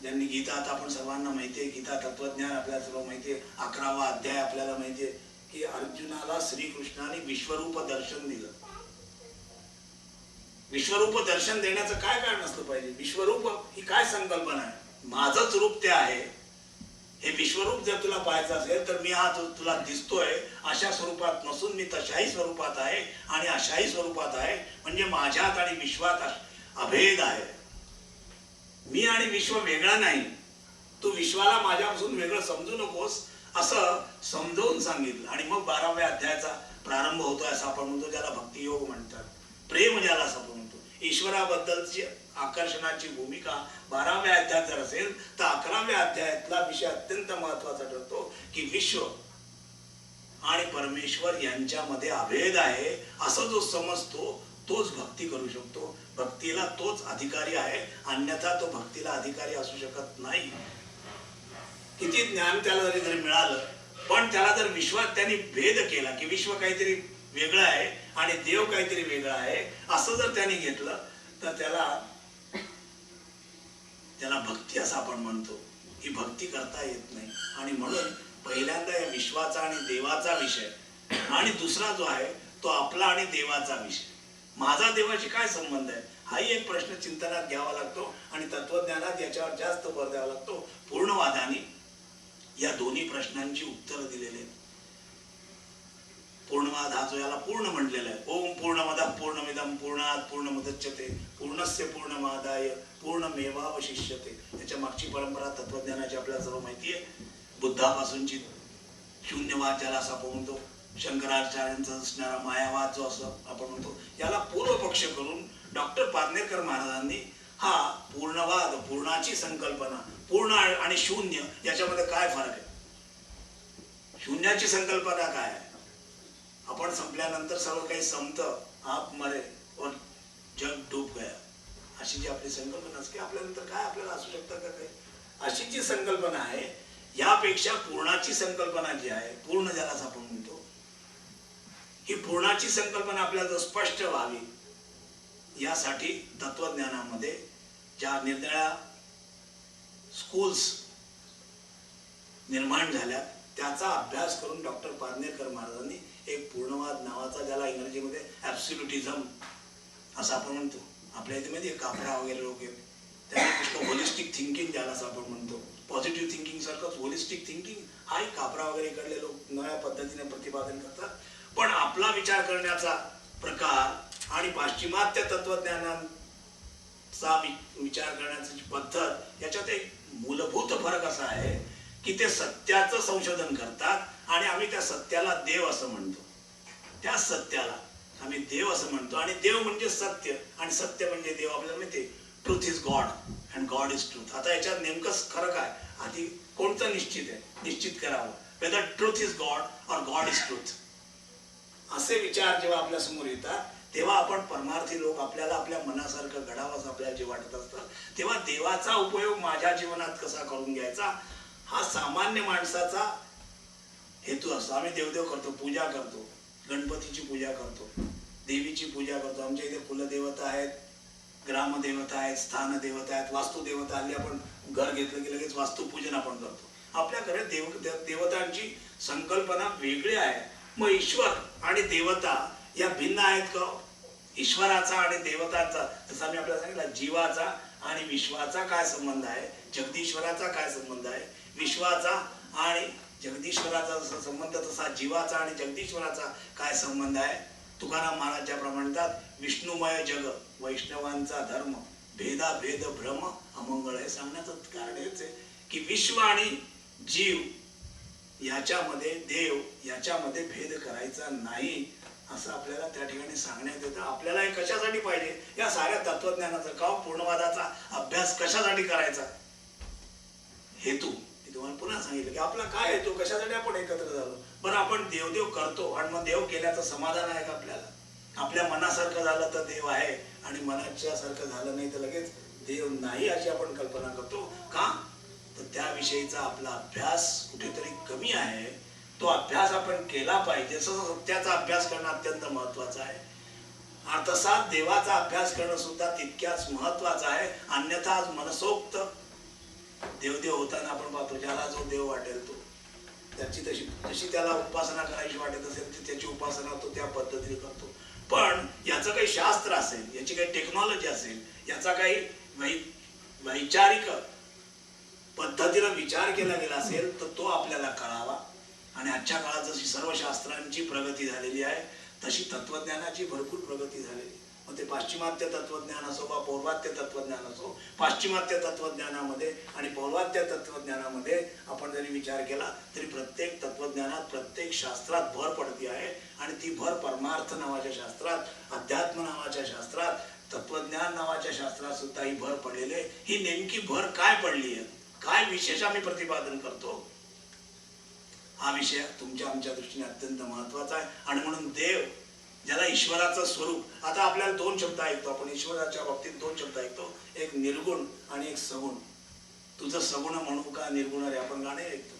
ज्यांनी गीता, आता आपण सर्वांना माहितीये, गीता तत्वज्ञान आपल्याला सर्व माहितीये, 11वा अध्याय आपल्याला माहितीये की अर्जुनाला श्रीकृष्णाने विश्वरूप दर्शन दिलं. विश्वरूप दर्शन देण्याचं काय कारण असलं पाहिजे. विश्वरूप ही काय संकल्पना आहे, माझंच रूप ते आहे. हे विश्वरूप जर तुला पाहायचं असेल तर मी हा तुला दिसतोय अशा स्वरूपात नसून मी तशाही स्वरूपात आहे आणि अशाही स्वरूपात आहे. म्हणजे माझ्यात आणि विश्वात अभेद आहे. मी आणि विश्व वेगळा नाही. तू विश्वाला माझ्यापासून वेगळं समजू नकोस असं समजावून सांगितलं. आणि मग 12व्या अध्यायाचा प्रारंभ होतोय असं आपण म्हणतो, ज्याला भक्तियोग म्हणतात, प्रेम ज्याला असं आपण म्हणतो. ईश्वराबद्दलची आकर्षणाची भूमिका 12व्या अध्यायात जर असेल तर 11व्या अध्यायातला विषय अत्यंत महत्वाचा ठरतो की विश्व आणि परमेश्वर यांच्यामध्ये अभेद आहे असं जो समजतो तोच भक्ती करू शकतो. भक्तीला तोच अधिकारी आहे, अन्यथा तो भक्तीला अधिकारी असू शकत नाही. किती ज्ञान त्याला जरी मिळालं पण त्याला जर विश्वात त्यांनी भेद केला की विश्व काहीतरी वेगळं आहे आणि देव काहीतरी वेगळा आहे असं जर त्यांनी घेतलं तर त्याला भक्ती असं आपण म्हणतो. ही भक्ती करता येत नाही. आणि म्हणून पहिल्यांदा या विश्वाचा आणि देवाचा विषय आणि दुसरा जो आहे तो आपला आणि देवाचा विषय. माझा देवाशी काय संबंध आहे हाही एक प्रश्न चिंतनात घ्यावा लागतो आणि तत्वज्ञानात याच्यावर जास्त भर द्यावा लागतो. पूर्णवादाने या दोन्ही प्रश्नांची उत्तरं दिलेली आहेत. पूर्णवाद हा जो याला पूर्ण म्हटलेला आहे, ओम पूर्णमदः पूर्णमिदं पूर्णात् पूर्णमुदच्यते पूर्णस्य पूर्णमादाय पूर्णमेवावशिष्यते. त्याच्या मागची परंपरा तत्वज्ञानाची आपल्याला सर्व माहिती आहे. बुद्धापासूनची शून्यवाद ज्याला असं आपण म्हणतो, शंकराचार्यांचा असणारा मायावाद जो असं आपण म्हणतो, याला पूर्व पक्ष करून डॉक्टर पारनेकर महाराजांनी हा पूर्णवाद, पूर्णाची संकल्पना, पूर्ण आणि शून्य याच्यामध्ये काय फरक आहे, शून्याची संकल्पना काय आहे, आपण संपल्यानंतर सर्व काही संपतं, आप मरे और जग डूब गया, अशी जी आपली संकल्पना असते, आपल्यानंतर काय आपल्याला असू शकतं का काही, अशी जी संकल्पना आहे. यापेक्षा पूर्णाची संकल्पना जी आहे, पूर्ण ज्याला आपण म्हणतो, ही पूर्णाची संकल्पना आपल्याला स्पष्ट व्हावी यासाठी तत्वज्ञानामध्ये ज्या निरनिळ्या स्कूल्स निर्माण झाल्या त्याचा अभ्यास करून डॉक्टर पारनेकर महाराजांनी एक पूर्णवाद नावाचा, ज्याला इंग्रजीमध्ये ॲब्सोल्युटिझम असं आपण म्हणतो, आपल्या इथे मध्ये कापरा वगैरे लोक आहेत, त्याने होलिस्टिक थिंकिंग ज्याला असं आपण म्हणतो, पॉझिटिव्ह थिंकिंग सारखंच होलिस्टिक थिंकिंग हाही कापरा वगैरे इकडले लोक नव्या पद्धतीने प्रतिपादन करतात. पण आपला विचार करण्याचा प्रकार आणि पाश्चिमात्य तत्वज्ञानाचा विचार करण्याची पद्धत याच्यात एक मूलभूत फरक असा आहे की ते सत्याचं संशोधन करतात आणि आम्ही त्या सत्याला देव असं म्हणतो, त्या सत्याला आम्ही देव असं म्हणतो, आणि देव म्हणजे सत्य आणि सत्य म्हणजे देव. आपल्याला माहिती, truth is God and God is truth. आता याच्यात नेमकं खरं काय, आधी कोणतं निश्चित आहे, निश्चित करावं, वेदर ट्रूथ इज गॉड और गॉड इज ट्रूथ. असे विचार जेव्हा आपल्या समोर येतात तेव्हा आपण परमार्थी लोक, आपल्याला आपल्या मनासारखं घडावंच आपल्याला जे वाटत असतं, तेव्हा देवाचा उपयोग माझ्या जीवनात कसा करून घ्यायचा हा सामान्य माणसाचा हेतू असतो. आम्ही देवदेव करतो, पूजा करतो, गणपतीची पूजा करतो, देवीची पूजा करतो, आमच्या इथे कुलदेवता आहेत, ग्रामदेवता आहेत, स्थानदेवता आहेत, वास्तुदेवता. हल्ली आपण घर घेतलं की लगेच वास्तुपूजन आपण करतो. आपल्या घरात देवतांची संकल्पना वेगळी आहे. मग ईश्वर आणि देवता या भिन्न आहेत का? ईश्वराचा आणि देवतांचा, जसं मी आपल्याला सांगितलं, जीवाचा आणि विश्वाचा काय संबंध आहे, जगदीश्वराचा काय संबंध आहे, विश्वाचा आणि जगदीश्वराचा जसा संबंध तसा जीवाचा आणि जगदीश्वराचा काय संबंध आहे. तुकाराम महाराज ज्याप्रमाणे म्हणतात, विष्णुमय जग वैष्णवांचा धर्म, भेदा भेद भ्रम अमंगळ. हे सांगण्याचं कारण हेच आहे की विश्व आणि जीव याच्यामध्ये, देव याच्यामध्ये भेद करायचा नाही असं आपल्याला त्या ठिकाणी सांगण्यात येतं. आपल्याला हे कशासाठी पाहिजे, या साऱ्या तत्वज्ञानाचा का पूर्णवादाचा अभ्यास कशासाठी करायचा, हेतू मी तुम्हाला पुन्हा सांगितलं की आपला काय हेतू, कशासाठी आपण एकत्र झालो. बरं, आपण देवदेव करतो आणि मग देव केल्याचं समाधान आहे का आपल्याला? आपल्या मनासारखं झालं तर देव आहे आणि मनाच्या सारखं झालं नाही तर लगेच देव नाही अशी आपण कल्पना करतो का? तर त्याविषयीचा आपला अभ्यास कुठेतरी कमी आहे. तो अभ्यास आपण केला पाहिजे. सत्याचा अभ्यास करणं अत्यंत महत्वाचा आहे. तसा देवाचा अभ्यास करणं सुद्धा तितक्याच महत्वाचं आहे. अन्यथा आज मनसोक्त देवदेव होताना आपण पाहतो, ज्याला जो देव वाटेल तो त्याची जशी त्याला उपासना करायची वाटत असेल त्याची उपासना तो त्या पद्धतीने करतो. पण याचं काही शास्त्र असेल, याची काही टेक्नॉलॉजी असेल, याचा काही वैचारिक पद्धतीनं विचार केला गेला असेल तर तो आपल्याला कळावा. आणि आजच्या काळात जशी सर्व शास्त्रांची प्रगती झालेली आहे तशी तत्वज्ञानाची भरपूर प्रगती झालेली. मग ते पाश्चिमात्य तत्वज्ञान असो वा पौर्वात्य तत्वज्ञान असो, पाश्चिमात्य तत्वज्ञानामध्ये आणि पौर्वात्य तत्वज्ञानामध्ये आपण जरी विचार केला तरी प्रत्येक तत्वज्ञानात, प्रत्येक शास्त्रात भर पडती आहे. आणि ती भर परमार्थ नावाच्या शास्त्रात, अध्यात्म नावाच्या शास्त्रात, तत्वज्ञान नावाच्या शास्त्रात सुद्धा ही भर पडलेली आहे. ही नेमकी भर काय पडली आहे, काय विशेष आम्ही प्रतिपादन करतो, हा विषय तुमच्या आमच्या दृष्टीने अत्यंत महत्वाचा आहे. आणि म्हणून देव, ज्याला ईश्वराचं स्वरूप, आता आपल्याला दोन शब्द ऐकतो आपण ईश्वराच्या बाबतीत, दोन शब्द ऐकतो, एक निर्गुण आणि एक सगुण. तुझं सगुण म्हणू का निर्गुण रे, आपण गाणे ऐकतो.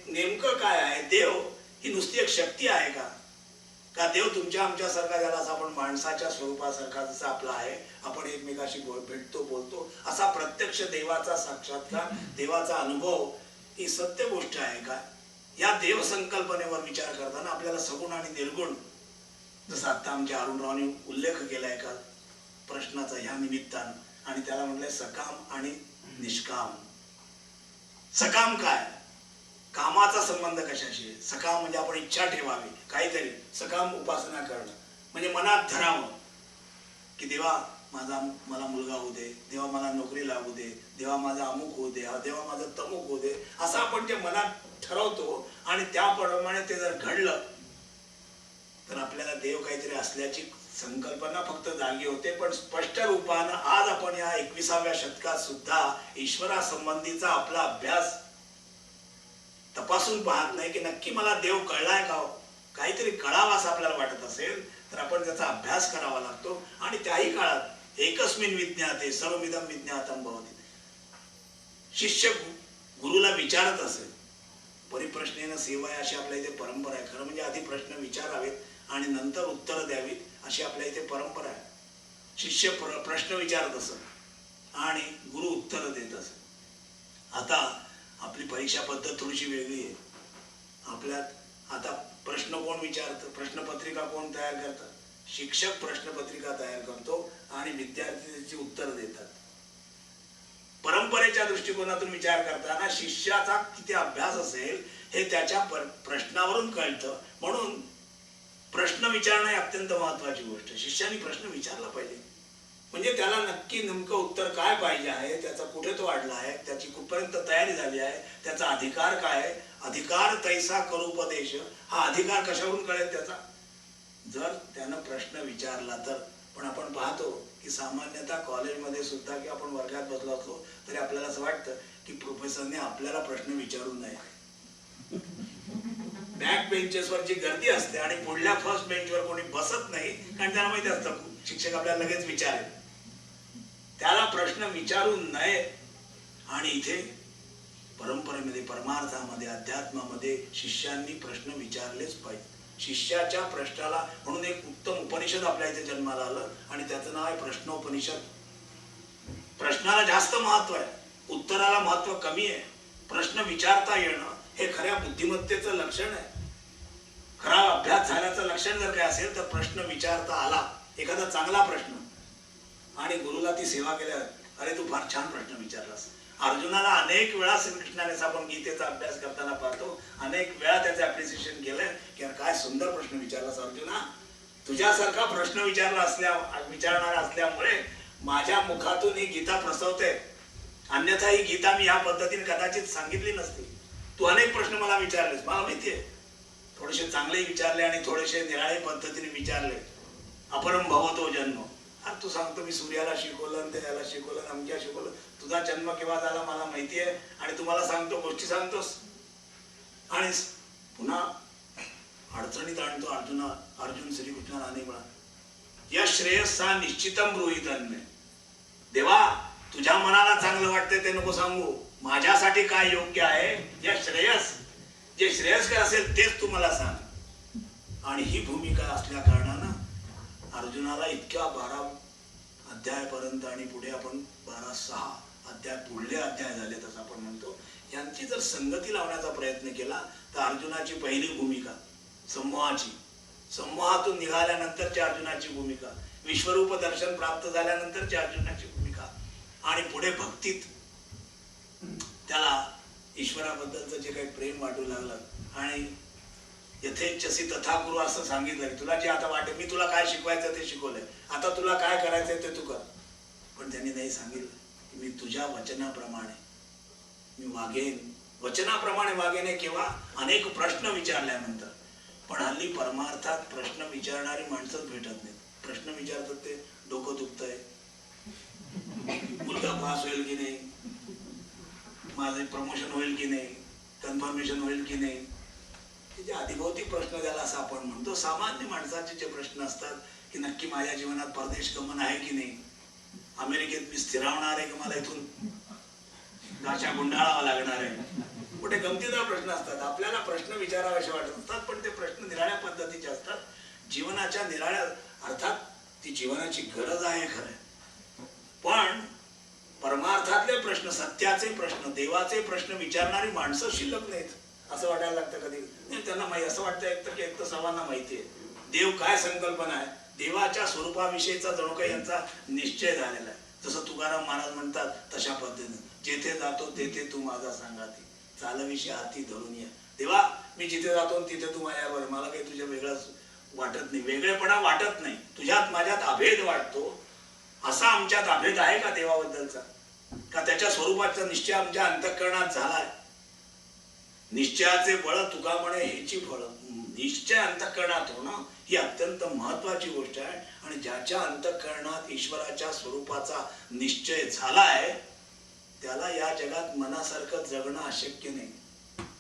नेमकं काय आहे, देव ही नुसती एक शक्ती आहे का देव तुमच्या आमच्यासारखा, ज्याला असं आपण माणसाच्या स्वरूपासारखा जसा आपला आहे, आपण एकमेकाशी भेटतो, बोलतो, असा प्रत्यक्ष देवाचा साक्षात्कार, देवाचा अनुभव ही सत्य गोष्ट आहे का? या देव संकल्पनेवर विचार करताना आपल्याला सगुण आणि निर्गुण, जसं आता आमच्या अरुणरावने उल्लेख केलाय का, प्रश्नाचा ह्या निमित्तानं, आणि त्याला म्हटलंय सकाम आणि निष्काम. सकाम काय? कामाचा संबंध कशाशी आहे? सकाम म्हणजे आपण इच्छा ठेवावी काहीतरी, सकाम उपासना करणं म्हणजे मनात धरावं की देवा मला मुलगा होऊ दे, देवा मला नोकरी लागू दे, देवा माझा अमुक होऊ दे, देवा माझं तमुक होऊ दे, असं आपण जे मनात ठरवतो आणि त्याप्रमाणे ते जर घडलं तर आपल्याला देव काहीतरी असल्याची संकल्पना फक्त जागी होते. पण स्पष्ट रूपानं आज आपण या 21व्या शतकात सुद्धा ईश्वरासंबंधीचा आपला अभ्यास तपासून पाहत नाही की नक्की मला देव कळलाय का. काहीतरी कळावा असं आपल्याला वाटत असेल तर आपण त्याचा अभ्यास करावा लागतो. आणि त्याही काळात एकस्मिन विज्ञाते सर्वमिदं विज्ञातम भवति. शिष्य गुरुला विचारत असेल, परिप्रश्नेन सेवा अशी आपल्या इथे परंपरा आहे. खरं म्हणजे आधी प्रश्न विचारावेत आणि नंतर उत्तर द्यावीत अशी आपल्या इथे परंपरा आहे. शिष्य प्रश्न विचारत असत आणि गुरु उत्तर देत असत. आता आपली परीक्षा पद्धत थोडीशी वेगळी आहे. आपल्यात आता प्रश्न कोण विचारतं, प्रश्नपत्रिका कोण तयार करतात? शिक्षक प्रश्नपत्रिका तयार करतो आणि विद्यार्थी त्याची उत्तर देतात. परंपरेच्या दृष्टिकोनातून विचार करताना शिष्याचा किती अभ्यास असेल हे त्याच्या प्रश्नावरून कळतं. म्हणून प्रश्न विचारणं ही अत्यंत महत्वाची गोष्ट. शिष्याने प्रश्न विचारला पाहिजे, म्हणजे त्याला नक्की नेमकं उत्तर काय पाहिजे आहे, त्याचा कुठे तो अडला आहे, त्याची कुठपर्यंत तयारी झाली आहे, त्याचा अधिकार काय आहे. अधिकार तैसा करूपदेश, हा अधिकार कशावरून कळेल त्याचा, जर त्यानं प्रश्न विचारला तर. पण आपण पाहतो की सामान्यतः कॉलेजमध्ये सुद्धा की आपण वर्गात बसलो असलो तरी आपल्याला असं वाटतं की प्रोफेसरने आपल्याला प्रश्न विचारू नये. बॅक बेंचेसवर जी गर्दी असते आणि पुढल्या फर्स्ट बेंचवर कोणी बसत नाही, कारण त्याला माहिती असतं शिक्षक आपल्याला लगेच विचारेल, त्याला प्रश्न विचारू नये. आणि इथे परंपरेमध्ये, परमार्थामध्ये, अध्यात्मामध्ये शिष्यांनी प्रश्न विचारलेच पाहिजे. शिष्याच्या प्रश्नाला म्हणून एक उत्तम उपनिषद आपल्या इथे जन्माला आलं आणि त्याचं नाव आहे प्रश्नोपनिषद. प्रश्नाला जास्त महत्व आहे, उत्तराला महत्व कमी आहे. प्रश्न विचारता येणं हे खऱ्या बुद्धिमत्तेचं लक्षण आहे. खरा अभ्यास झाल्याचं लक्षण जर काय असेल तर प्रश्न विचारता आला, एखादा चांगला प्रश्न, आणि गुरुला ती सेवा केल्या, अरे तू फार छान प्रश्न विचारलास. अर्जुनाला अनेक वेळा श्रीकृष्णाने, आपण गीतेचा अभ्यास करताना पाहतो, अनेक वेळा त्याचं अप्रिसिएशन केलंय की काय सुंदर प्रश्न विचारलास अर्जुना. तुझ्यासारखा प्रश्न विचारणारा असल्यामुळे माझ्या मुखातून ही गीता प्रसवते, अन्यथा ही गीता मी या पद्धतीने कदाचित सांगितली नसती. तू अनेक प्रश्न मला विचारलेस, मला माहितीये, थोडेसे चांगले विचारले आणि थोडेसे निराळे पद्धतीने विचारले. अपरम भवतो जन्म, तू सांगतो मी सूर्याला शिकवलं, ते याला शिकवलं, अमक्या शिकवलं, तुझा जन्म केव्हा झाला मला माहिती आहे, आणि तुम्हाला सांगतो, गोष्टी सांगतोस आणि पुन्हा अडचणीत आणतो अर्जुन श्रीकृष्णाला अनेक वेळा. या श्रेयस्सा निश्चितम ब्रूहितन्मे, देवा तुझ्या मनाला चांगलं वाटतंय ते नको सांगू, माझ्यासाठी काय योग्य आहे, या श्रेयस, जे श्रेयस्कर असेल तेच तू मला सांग. आणि ही भूमिका असल्या कारणानं अर्जुनाला इतक्या 12 अध्यायापर्यंत आणि पुढे आपण 12-6 अध्याय, पुढले अध्याय झाले तसं आपण म्हणतो, यांची जर संगती लावण्याचा प्रयत्न केला तर अर्जुनाची पहिली भूमिका संमोहाची, संमोहातून निघाल्यानंतरची अर्जुनाची भूमिका, विश्वरूप दर्शन प्राप्त झाल्यानंतरची अर्जुनाची भूमिका, आणि पुढे भक्तीत त्याला ईश्वराबद्दलचं जे काही प्रेम वाटू लागलं आणि यथेच्छसी तथा गुरु असं सांगितलं, तुला जे आता वाटेल, मी तुला काय शिकवायचं ते शिकवलंय, आता तुला काय करायचंय ते तू कर. पण त्यांनी नाही सांगितलं की मी तुझ्या वचनाप्रमाणे मी वागेन, वचनाप्रमाणे वागेन. केव्हा? अनेक प्रश्न विचारल्यानंतर. पण हल्ली परमार्थात प्रश्न विचारणारी माणसंच भेटत नाहीत. प्रश्न विचारतात ते डोकं दुखतंय, मुलगा पास होईल की नाही, माझे प्रमोशन होईल की नाही, कन्फर्मेशन होईल की नाही, जे अधिभौतिक प्रश्न ज्याला असं आपण म्हणतो. सामान्य माणसाचे जे प्रश्न असतात की नक्की माझ्या जीवनात परदेश गमन आहे की नाही, अमेरिकेत मी स्थिरावणार आहे की मला इथून गाशा गुंडाळावा लागणार आहे, कुठे गमतीदार प्रश्न असतात. आपल्याला प्रश्न विचारावेसे वाटत असतात, पण ते प्रश्न निराळ्या पद्धतीचे असतात, जीवनाच्या निराळ्या, अर्थात ती जीवनाची गरज आहे खरं, पण परमार्थातले प्रश्न, सत्याचे प्रश्न, देवाचे प्रश्न विचारणारी माणसं शिल्लक नाहीत असं वाटायला लागतं कधी. त्यांना माहिती, असं वाटतं एक तर सर्वांना माहिती आहे, देव काय संकल्पना आहे, देवाच्या स्वरूपाविषयीचा जणू काही यांचा निश्चय झालेला आहे. जसं तुकाराम महाराज म्हणतात तशा पद्धतीने, जेथे जातो तेथे तू माझा सांगाती, चालविषयी हाती धरून या. देवा मी जिथे जातो तिथे तू माझ्यावर, मला काही तुझ्या वेगळंच वाटत नाही, वेगळेपणा वाटत नाही, तुझ्यात माझ्यात अभेद वाटतो. असा आमच्यात अभेद आहे का देवाबद्दलचा, का त्याच्या स्वरूपाचा निश्चय आमच्या अंतःकरणात झालाय? निश्चयाचे बळ तुका म्हणे हेची फळ. निश्चय अंतःकरणात होणं ही अत्यंत महत्वाची गोष्ट आहे. आणि ज्याच्या अंतःकरणात ईश्वराच्या स्वरूपाचा निश्चय झालाय त्याला या जगात मनासारखं जगणं अशक्य नाही,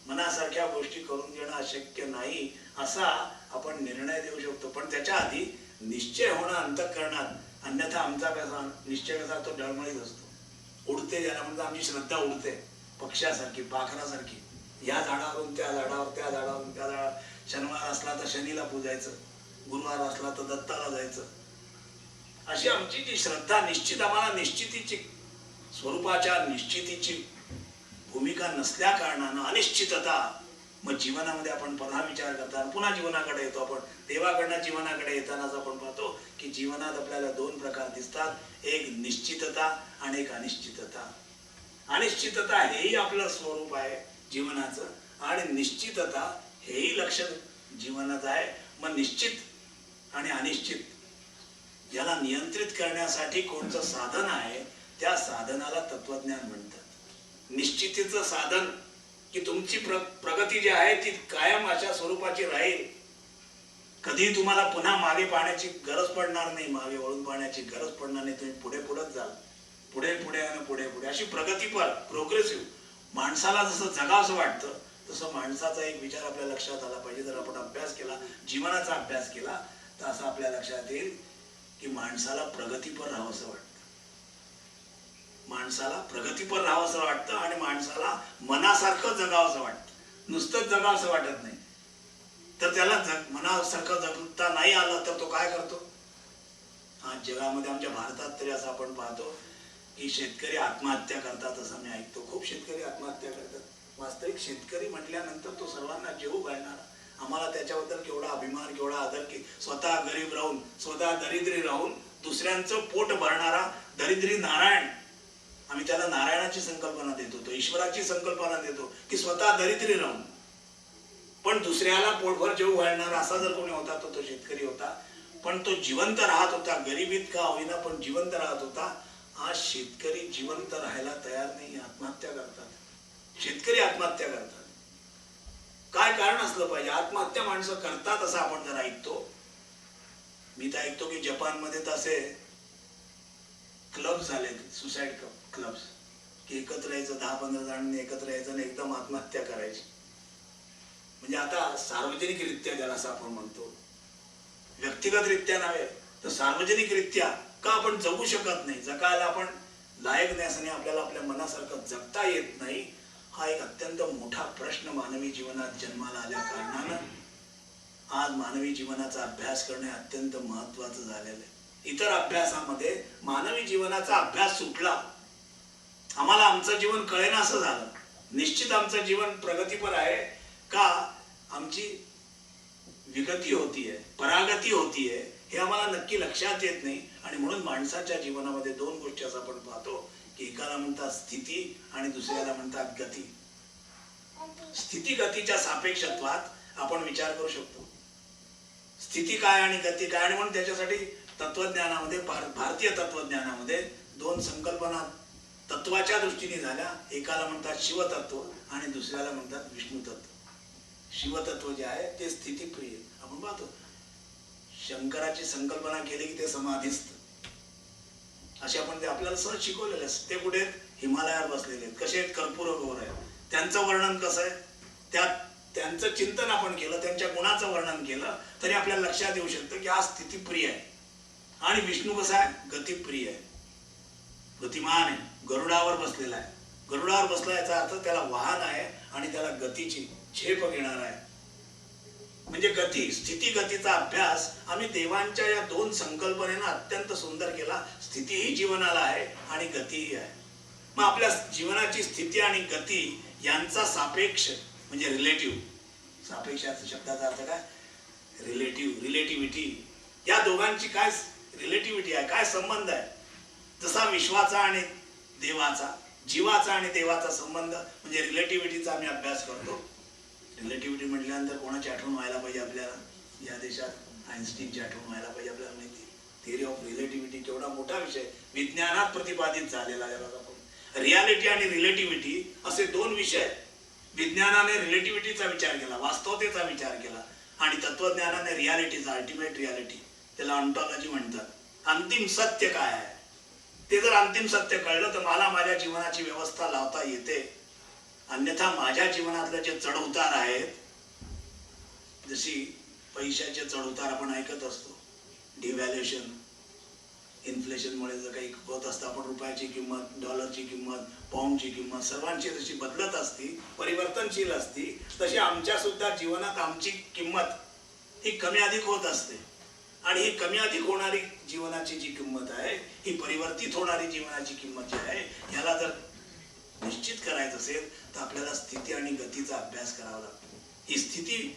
मनासारख्या गोष्टी करून घेणं अशक्य नाही असा आपण निर्णय देऊ शकतो. पण त्याच्या आधी निश्चय होणं अंतःकरणात, अन्यथा आमचा कसा निश्चय कसा तो डळमळीत असतो, उडते, ज्याला म्हणतात आमची श्रद्धा उडते, पक्ष्यासारखी, पाखरासारखी, या झाडावरून त्या झाडावर, त्या झाडावरून त्या झाडावर. शनिवार असला तर शनीला पूजायचं, गुरुवार असला तर दत्ताला जायचं. अशी आमची जी श्रद्धा, निश्चित आम्हाला निश्चितीची, स्वरूपाच्या निश्चितीची भूमिका नसल्या कारणानं अनिश्चितता. मग जीवनामध्ये आपण पुन्हा विचार करताना पुन्हा जीवनाकडे येतो. आपण देवाकडनं जीवनाकडे येतानाच आपण पाहतो की जीवनात आपल्याला दोन प्रकार दिसतात, एक निश्चितता आणि एक अनिश्चितता. अनिश्चितता हेही आपलं स्वरूप आहे जीवनाचं, आणि निश्चितता हेही लक्षण जीवनाचं आहे. मग निश्चित आणि अनिश्चित याला नियंत्रित करण्यासाठी कोणतं साधन आहे, त्या साधनाला तत्वज्ञान म्हणतात. निश्चितीचं साधन की तुमची प्रगती जी आहे ती कायम अशा स्वरूपाची राहील, कधी तुम्हाला पुन्हा मागे पाहण्याची गरज पडणार नाही, मागे वळून पाहण्याची गरज पडणार नाही. तुम्ही पुढे पुढेच जाल, पुढे पुढे आणि पुढे पुढे, अशी प्रगतीपर, प्रोग्रेसिव्ह. माणसाला जसं जगावंसं वाटतं तसं माणसाचा एक विचार आपल्या लक्षात आला पाहिजे. जर आपण अभ्यास केला, जीवनाचा अभ्यास केला, तर असं आपल्या लक्षात येईल की माणसाला प्रगतीपर राहावंसं वाटतं, माणसाला प्रगतीपर राहावंसं वाटतं आणि माणसाला मनासारखं जगावंसं वाटतं. नुसतंच जगावंसं वाटत नाही. तर त्याला मनासारखं जगता नाही आलं तर तो काय करतो? आज जगामध्ये, आमच्या भारतात तरी असं आपण पाहतो की शेतकरी आत्महत्या करतात, असं मी ऐकतो. खूप शेतकरी आत्महत्या करतात. वास्तविक शेतकरी म्हटल्यानंतर तो सर्वांना जेवू घालणारा, आम्हाला त्याच्याबद्दल केवढा अभिमान, केवढा आदर की स्वतः गरीब राहून, स्वतः दरिद्री राहून दुसऱ्यांचं पोट भरणारा दरिद्री नारायण. आम्ही त्याला नारायणाची संकल्पना देतो, तो ईश्वराची संकल्पना देतो की स्वतः दरिद्री राहून पण दुसऱ्याला पोटभर जेवू घालणारा असा जर कोणी होता तर तो शेतकरी होता. पण तो जिवंत राहत होता, गरिबीत का होईना पण जिवंत राहत होता. आज शेतकरी जिवंत राहायला तयार नाही, आत्महत्या करतात. शेतकरी आत्महत्या करतात. काय कारण असलं पाहिजे? आत्महत्या माणसं करतात असं आपण जर ऐकतो. मी तर ऐकतो की जपानमध्ये तसे क्लब झाले, सुसाईड क्लब्स, की एकत्र यायचं, 10-15 जणांनी एकत्र यायचं आणि एकदम आत्महत्या करायची. म्हणजे आता सार्वजनिकरित्या ज्याला असं आपण म्हणतो, व्यक्तिगतरित्या नव्हे तर सार्वजनिकरित्या का आपण जगू शकत नाही, जगायला आपण लायक नाही, असं नाही, आपल्याला आपल्या मनासारखं जगता येत नाही. हा एक अत्यंत मोठा प्रश्न मानवी जीवनात जन्माला आल्या कारणानं आज मानवी जीवनाचा अभ्यास करणे अत्यंत महत्वाचं झालेलं आहे. इतर अभ्यासामध्ये मानवी जीवनाचा अभ्यास सुटला, आम्हाला आमचं जीवन कळेना असं झालं. निश्चित आमचं जीवन प्रगतीपर आहे का आमची विगती होतीये, परागती होतीये, हे आम्हाला नक्की लक्षात येत नाही. आणि म्हणून माणसाच्या जीवनामध्ये दोन गोष्टी असं आपण पाहतो की एकाला म्हणतात स्थिती आणि दुसऱ्याला म्हणतात गती. स्थिती गतीच्या सापेक्षत्वात आपण विचार करू शकतो, स्थिती काय आणि गती काय. आणि म्हणून त्याच्यासाठी तत्वज्ञानामध्ये, भारतीय तत्वज्ञानामध्ये दोन संकल्पना तत्वाच्या दृष्टीने झाल्या. एकाला म्हणतात शिवतत्व आणि दुसऱ्याला म्हणतात विष्णुतत्व. शिवतत्व जे आहे ते स्थितीप्रिय. आपण पाहतो शंकराची संकल्पना केली की ते समाधिस्थ, असे आपण ते आपल्याला सहज शिकवलेले असते. ते कुठे हिमालयावर बसलेले आहेत, कसे आहेत, कर्पूर गौर आहेत. त्यांचं वर्णन कसं आहे, त्यांचं चिंतन आपण केलं, त्यांच्या गुणाचं वर्णन केलं तरी आपल्याला लक्षात येऊ शकतं की हा स्थितीप्रिय आहे. आणि विष्णू कसा आहे, गतिप्रिय आहे, गतिमान आहे, गरुडावर बसलेला आहे. गरुडावर बसला याचा अर्थ त्याला वाहन आहे आणि त्याला गतीची झेप घेणार आहे. म्हणजे गती, स्थिती गतीचा अभ्यास आम्ही देवांच्या या दोन संकल्पनेनं अत्यंत सुंदर केला. स्थितीही जीवनाला आहे आणि गतीही आहे. मग आपल्या जीवनाची स्थिती आणि गती यांचा सापेक्ष म्हणजे रिलेटिव्ह, सापेक्ष शब्दाचा अर्थ काय, रिलेटिव्हिटी, या दोघांची काय रिलेटिव्हिटी आहे, काय संबंध आहे. जसा विश्वाचा आणि देवाचा, जीवाचा आणि देवाचा संबंध म्हणजे रिलेटिव्हिटीचा आम्ही अभ्यास करतो. रिलेटिव्हिटी म्हटल्यानंतर कोणाची आठवण व्हायला पाहिजे आपल्याला, या देशात आइन्स्टीनची आठवण व्हायला पाहिजे आपल्याला. माहिती थिअरी ऑफ रिलेटिव्हिटी केवढा मोठा विषय विज्ञानात प्रतिपादित झालेला आहे. आपण रियालिटी आणि रिलेटिव्हिटी असे दोन विषय. विज्ञानाने रिलेटिव्हिटीचा विचार केला, वास्तवतेचा विचार केला, आणि तत्वज्ञानाने रियालिटीचा, अल्टिमेट रियालिटी, त्याला ऑन्टॉलॉजी म्हणतात. अंतिम सत्य काय आहे ते जर अंतिम सत्य कळलं तर मला माझ्या जीवनाची व्यवस्था लावता येते. अन्यथा माझ्या जीवनातले जे चढउतार आहेत, जशी पैशाचे चढउतार आपण ऐकत असतो, डिव्हॅल्युएशन, इन्फ्लेशनमुळे जर काही होत असतं, आपण रुपयाची किंमत, डॉलरची किंमत, पाऊंडची किंमत सर्वांची जशी बदलत असती, परिवर्तनशील असती, तशी आमच्या सुद्धा जीवनात आमची किंमत ही कमी अधिक होत असते. आणि ही कमी अधिक होणारी जीवनाची जी किंमत आहे, ही परिवर्तित होणारी जीवनाची किंमत जी आहे, याला जर निश्चित करायचं असेल तर आपल्याला स्थिती आणि गतीचा अभ्यास करावा लागतो. ही स्थिती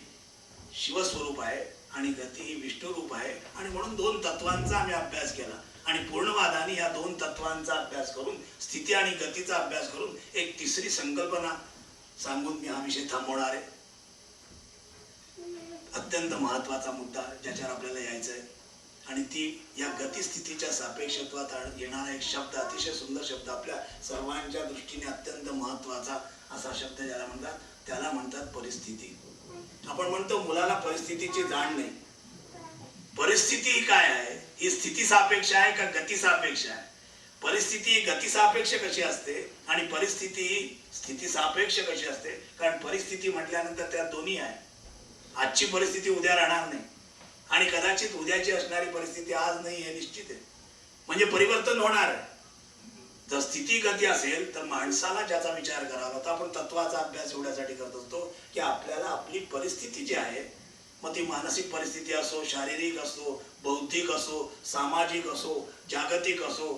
शिवस्वरूप आहे आणि गती ही विष्णुरूप आहे, आणि म्हणून दोन तत्वांचा आम्ही अभ्यास केला. आणि पूर्णवादाने या दोन तत्वांचा अभ्यास करून, स्थिती आणि गतीचा अभ्यास करून, एक तिसरी संकल्पना सांगून मी हा विषय थांबवणार आहे. अत्यंत महत्वाचा मुद्दा ज्याच्यावर आपल्याला यायचं आहे, आणि ती या गतिस्थितीच्या सापेक्षत्वात येणारा एक शब्द, अतिशय सुंदर शब्द, आपल्या सर्वांच्या दृष्टीने अत्यंत महत्वाचा असा शब्द ज्याला म्हणतात, त्याला म्हणतात परिस्थिती. आपण म्हणतो मुलाला परिस्थितीची जाण नाही. परिस्थिती ही काय आहे? ही स्थिती सापेक्ष आहे का गती सापेक्ष आहे? परिस्थिती गती सापेक्ष कशी असते आणि परिस्थिती स्थिती सापेक्ष कशी असते? कारण परिस्थिती म्हटल्यानंतर त्यात दोन्ही आहे. आजची परिस्थिती उद्या राहणार नाही, आणि कदाचित उद्याची असणारी परिस्थिती आज नाही हे निश्चित आहे. म्हणजे परिवर्तन होणार आहे. जर स्थिती गती असेल तर माणसाला ज्याचा विचार करावा होता, आपण तत्वाचा अभ्यास एवढ्यासाठी करत असतो की आपल्याला आपली परिस्थिती जी आहे, मग ती मानसिक परिस्थिती असो, शारीरिक असो, बौद्धिक असो, सामाजिक असो, जागतिक असो,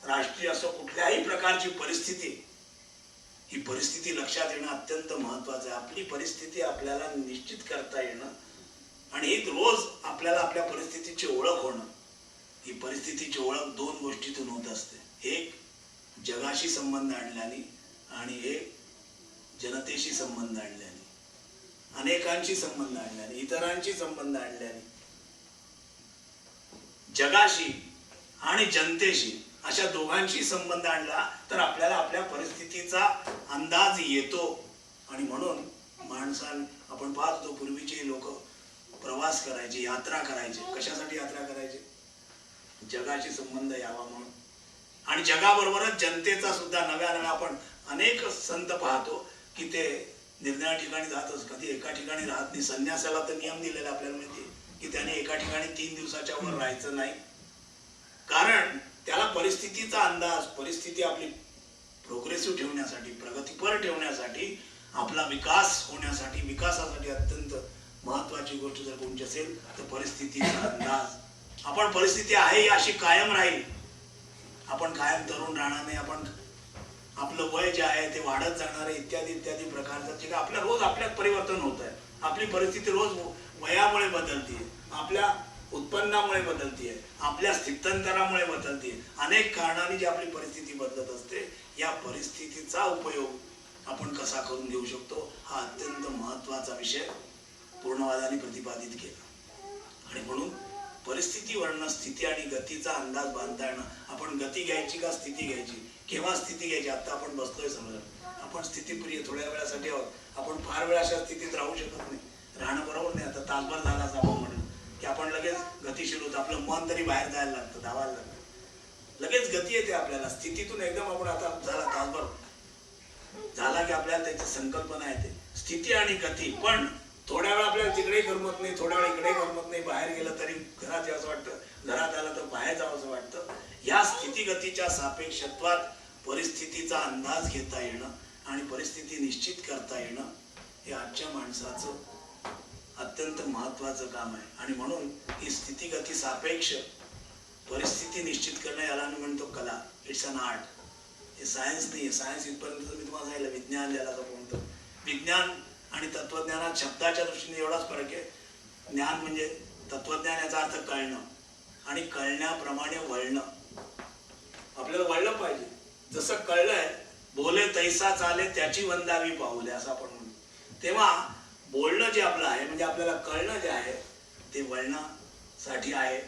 राष्ट्रीय असो, कुठल्याही प्रकारची परिस्थिती, ही परिस्थिती लक्षात येणं अत्यंत महत्वाचं आहे. आपली परिस्थिती आपल्याला निश्चित करता येणं, आणि ही रोज आपल्याला आपल्या परिस्थितीची ओळख होणं. ही परिस्थितीची ओळख दोन गोष्टीतून होत असते. एक जगाशी संबंध आणल्याने, आणि एक जनतेशी संबंध आणल्याने, अनेकांशी संबंध आणल्याने, इतरांशी संबंध आणल्याने. जगाशी आणि जनतेशी अशा दोघांशी संबंध आणला तर आपल्याला आपल्या परिस्थितीचा अंदाज येतो. आणि म्हणून माणसाने, आपण पाहतो पूर्वीचे लोक प्रवास करायचे, यात्रा करायचे. कशासाठी यात्रा करायचे? जगाशी संबंध यावा म्हणून. आणि जगाबरोबरच जनतेचा सुद्धा नव्या नव्या आपण अनेक संत पाहतो की ते निर्णया ठिकाणी जातच, कधी एका ठिकाणी राहत नाही. संन्यासाला तर नियम दिलेला आपल्याला माहिती की त्याने एका ठिकाणी 3 दिवसाच्या वर राहायचं नाही. कारण त्याला परिस्थितीचा अंदाज, परिस्थिती आपली प्रोग्रेसिव्ह ठेवण्यासाठी, प्रगतीपर ठेवण्यासाठी, आपला विकास होण्यासाठी, विकासासाठी अत्यंत महत्वाची गोष्ट जर कोणती असेल तर परिस्थितीचा अंदाज. आपण परिस्थिती आहे अशी कायम राहील, आपण कायम तरुण राहणार नाही. आपण आपलं वय जे आहे ते वाढत जाणार आहे, इत्यादी इत्यादी प्रकारचं जे आपल्या रोज आपल्यात परिवर्तन होत आहे. आपली परिस्थिती रोज वयामुळे बदलते, आपल्या उत्पन्नामुळे बदलते, आपल्या स्थित्यंतरामुळे बदलते. अनेक कारणांनी जी आपली परिस्थिती बदलत असते, या परिस्थितीचा उपयोग आपण कसा करून घेऊ शकतो, हा अत्यंत महत्वाचा विषय पूर्णवादाने प्रतिपादित केला. आणि म्हणून परिस्थिती वर्णन, स्थिती आणि गतीचा अंदाज बांधता येणं. आपण गती घ्यायची का स्थिती घ्यायची? केव्हा स्थिती घ्यायची? आता आपण बसलोय समजा, आपण स्थितीप्रिय थोड्या वेळासाठी आहोत. आपण फार वेळ अशा स्थितीत राहू शकत नाही, राहणं बरोबर नाही. आता तासभर झाला असं आपण म्हणलं की आपण लगेच गतिशील होतो. आपलं मन तरी बाहेर जायला लागतं, धावायला लागतं, लगेच गती येते आपल्याला. स्थितीतून एकदम आपण आता झाला तासभर झाला की आपल्याला त्याची संकल्पना येते. स्थिती आणि गती. पण थोड्या वेळ आपल्याला तिकडे करमत नाही, थोड्या वेळ इकडे करमत नाही. बाहेर गेलं तरी घरात यावं वाटतं, घरात आलं तर बाहेर जावं असं वाटतं. या स्थितीगतीच्या सापेक्षत्वात परिस्थितीचा अंदाज घेता येणं आणि परिस्थिती निश्चित करता येणं हे आजच्या माणसाचं अत्यंत महत्वाचं काम आहे. आणि म्हणून ही स्थितीगती सापेक्ष परिस्थिती निश्चित करणं, याला मी म्हणतो कला. It's an art. हे सायन्स नाही आहे. सायन्स इथपर्यंत मी तुम्हाला सांगितलं, विज्ञान ज्याला आपण म्हणतो. विज्ञान आणि तत्वज्ञानात शब्दाच्या दृष्टीने एवढाच फरक आहे. ज्ञान म्हणजे तत्वज्ञान याचा अर्थ कळणं आणि कळण्याप्रमाणे वळणं. आपल्याला वळलं पाहिजे. जसं कळलंय बोले तैसा चाले त्याची वंदावी पाऊले असं आपण म्हणतो. तेव्हा बोलणं जे आपलं आहे म्हणजे आपल्याला कळणं जे आहे ते वळणासाठी आहे.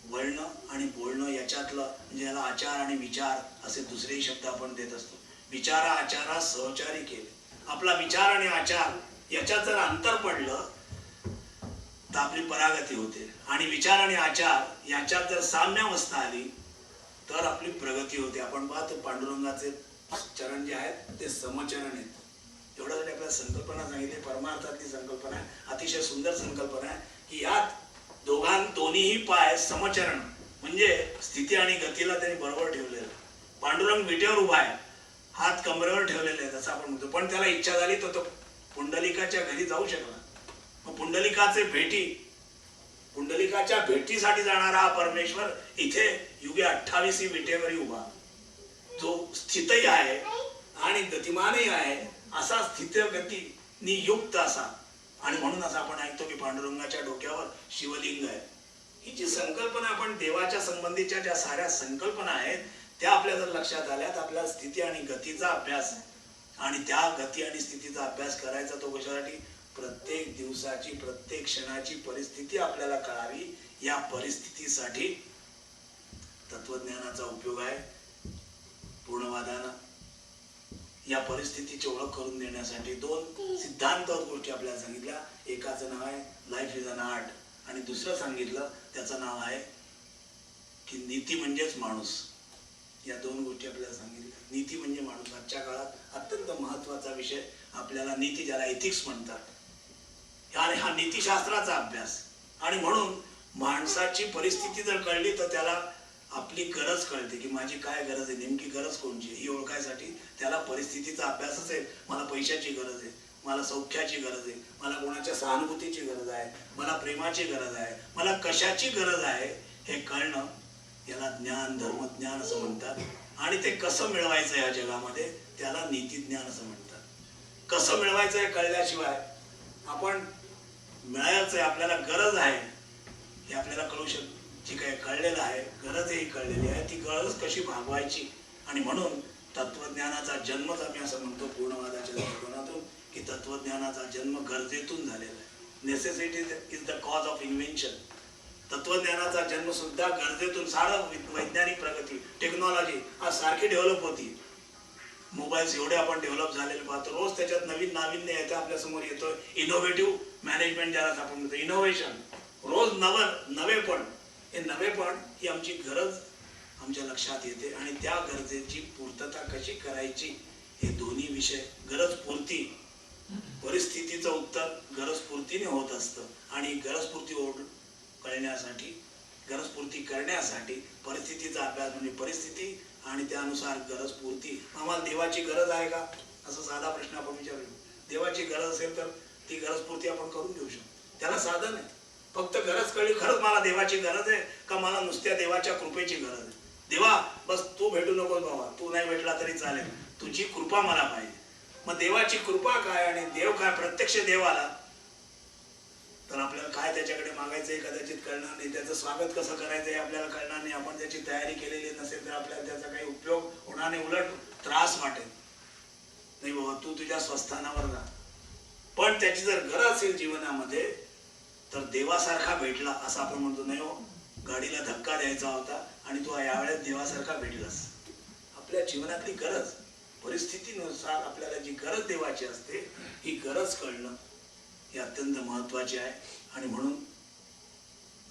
वळणं आणि बोलणं याच्यातलं म्हणजे याला आचार आणि विचार असे दुसरेही शब्द आपण देत असतो. विचारा आचारा सहचारी केले. आपला विचार आणि आचार याच्यात जर अंतर पडलं तर आपली परागती होते आणि विचार आणि आचार याच्यात जर साम्यावस्था आली तर आपली प्रगती होते. आपण पाहतो पांडुरंगाचे चरण जे आहेत ते समचरण आहेत. एवढ्यासाठी आपल्याला संकल्पना सांगितली. परमार्थातली संकल्पना आहे, अतिशय सुंदर संकल्पना आहे की यात दोन्हीही पाय समचरण म्हणजे स्थिती आणि गतीला त्यांनी बरोबर ठेवलेलं. पांडुरंग विटेवर उभा आहे, हात कमरेवर ठेवलेले आहेत असं आपण म्हणतो. पण त्याला इच्छा झाली तर तो पुंडलिकाच्या घरी जाऊ शकला. मग पुंडलिकाच्या भेटीसाठी जाणारा हा परमेश्वर इथे युगे 28 विटेवरी उभा, जो स्थितही आहे आणि गतिमानही आहे, असा स्थित गतीनी युक्त असा. आणि म्हणून असं आपण ऐकतो की पांडुरंगाच्या डोक्यावर शिवलिंग आहे. ही जी संकल्पना आपण देवाच्या संबंधीच्या ज्या साऱ्या संकल्पना आहेत त्या आपल्या जर लक्षात आल्यात, आपल्या स्थिती आणि गतीचा अभ्यास आणि त्या गती आणि स्थितीचा अभ्यास करायचा तो कशासाठी? प्रत्येक दिवसाची प्रत्येक क्षणाची परिस्थिती आपल्याला कळावी. या परिस्थितीसाठी तत्वज्ञानाचा उपयोग आहे. पूर्णवादानं या परिस्थितीची ओळख करून देण्यासाठी 2 सिद्धांत गोष्टी आपल्याला सांगितल्या. एकाचं नाव आहे लाईफ इज अन आर्ट आणि दुसरं सांगितलं त्याचं नाव आहे की नीती म्हणजेच माणूस. या 2 गोष्टी आपल्याला सांगितल्या. नीती म्हणजे माणूस आजच्या काळात अत्यंत महत्वाचा विषय. आपल्याला नीती, ज्याला एथिक्स म्हणतात, आणि हा नीतिशास्त्राचा अभ्यास. आणि म्हणून माणसाची परिस्थिती जर कळली तर त्याला आपली गरज कळते की माझी काय गरज आहे, नेमकी गरज कोणची ही ओळखायसाठी त्याला परिस्थितीचा अभ्यासच आहे. मला पैशाची गरज आहे, मला सौख्याची गरज आहे, मला कोणाच्या सहानुभूतीची गरज आहे, मला प्रेमाची गरज आहे, मला कशाची गरज आहे हे कळणं याला ज्ञान, धर्मज्ञान असं म्हणतात. आणि ते कसं मिळवायचं या जगामध्ये त्याला नीतिज्ञान असं म्हणतात. कसं मिळवायचं हे कळल्याशिवाय आपण मिळायचं आहे, आपल्याला गरज आहे हे आपल्याला कळू शकतो. जी काही कळलेलं आहे, गरजही कळलेली आहे, ती गरज कशी भागवायची. आणि म्हणून तत्वज्ञानाचा जन्मच आम्ही असं म्हणतो पूर्णवादाच्या दृष्टिकोनातून की तत्वज्ञानाचा जन्म गरजेतून झालेला आहे. Necessity is the cause of invention. तत्वज्ञानाचा जन्म सुद्धा गरजेतून. सारं वैज्ञानिक प्रगती, टेक्नॉलॉजी आज सारखी डेव्हलप होती. मोबाईल्स एवढे आपण डेव्हलप झालेले पाहतो. रोज त्याच्यात नवीन नाविन्य येतं, आपल्या समोर येतोय. इनोव्हेटिव्ह मॅनेजमेंट ज्याला आपण म्हणतो, इनोव्हेशन, रोज नवेपण. हे नवेपण ही आमची गरज आमच्या लक्षात येते आणि त्या गरजेची पूर्तता कशी करायची हे दोन्ही विषय. गरजपूर्ती, परिस्थितीचं उत्तर गरजपूर्तीने होत असतं आणि गरजपूर्ती गरजपूर्ती करण्यासाठी परिस्थितीचा अभ्यास म्हणजे परिस्थिती आणि त्यानुसार गरजपूर्ती. आम्हाला देवाची गरज आहे का असा साधा प्रश्न आपण विचारू. देवाची गरज असेल तर ती गरजपूर्ती आपण करून घेऊ शकतो. त्याला साधन आहे. फक्त गरज कळली, खरंच मला देवाची गरज आहे का मला नुसत्या देवाच्या कृपेची गरज आहे. देवा बस तू भेटू नकोस बाबा, तू नाही भेटला तरी चालेल, तुझी कृपा मला पाहिजे. मग देवाची कृपा काय आणि देव काय? प्रत्यक्ष देव आला तर आपल्याला काय त्याच्याकडे मागायचं हे कदाचित कळणार नाही. त्याचं स्वागत कसं करायचं हे आपल्याला कळणार नाही. आपण त्याची तयारी केलेली नसेल तर आपल्याला त्याचा काही उपयोग होणार नाही, उलट त्रास वाटेल. नाही बाबा तू तुझ्या स्वस्थानावर जा. पण त्याची जर गरज असेल जीवनामध्ये तर देवासारखा भेटला असं आपण म्हणतो. नाही हो, गाडीला धक्का द्यायचा होता आणि तू यावेळेस देवासारखा भेटलास. आपल्या जीवनातली गरज, परिस्थितीनुसार आपल्याला जी गरज देवाची असते ही गरज कळणं हे अत्यंत महत्वाचे आहे. आणि म्हणून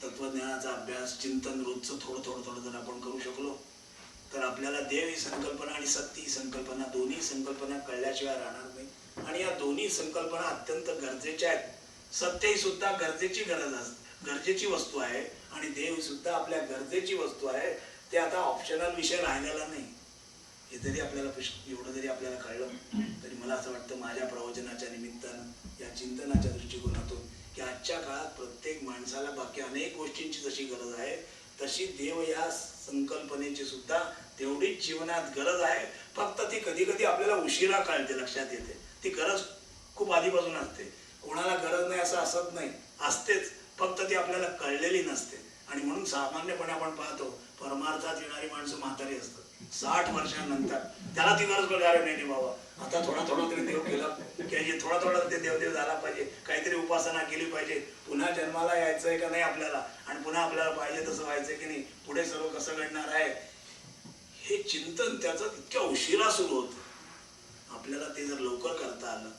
तत्वज्ञानाचा अभ्यास, चिंतन रोजचं थोडं जर आपण करू शकलो तर आपल्याला देव ही संकल्पना आणि सत्य ही संकल्पना, दोन्ही संकल्पना कळल्याशिवाय राहणार नाही. आणि या दोन्ही संकल्पना अत्यंत गरजेच्या आहेत. सत्य ही सुद्धा गरजेची वस्तू आहे आणि देव सुद्धा आपल्या गरजेची वस्तू आहे. ते आता ऑप्शनल विषय राहिलेला नाही. हे जरी आपल्याला एवढं जरी आपल्याला कळलं तरी मला असं वाटतं माझ्या प्रवचनाच्या निमित्तानं, या चिंतनाच्या दृष्टिकोनातून, की आजच्या काळात प्रत्येक माणसाला बाकी अनेक गोष्टींची जशी गरज आहे तशी देव या संकल्पनेची सुद्धा तेवढीच जीवनात गरज आहे. फक्त ती कधी कधी आपल्याला उशिरा कळते, लक्षात येते. ती गरज खूप आधीपासून असते. कोणाला गरज नाही असं असत नाही, असतेच. फक्त ती आपल्याला कळलेली नसते. आणि म्हणून सामान्यपणे आपण पाहतो परमार्थात येणारी माणसं म्हातारी असतात. 60 वर्षांनंतर त्याला ती गरज पडली, अरे नाही बाबा आता थोडा थोडा तरी देव केला पाहिजे, थोडा थोडा ते देवदेव झाला पाहिजे, काहीतरी उपासना केली पाहिजे, पुन्हा जन्माला यायचंय का नाही आपल्याला, आणि पुन्हा आपल्याला पाहिजे तसं व्हायचंय की नाही, पुढे सर्व कसं घडणार आहे, हे चिंतन त्याचं इतक्या उशिरा सुरू होतं. आपल्याला ते जर लवकर करता आलं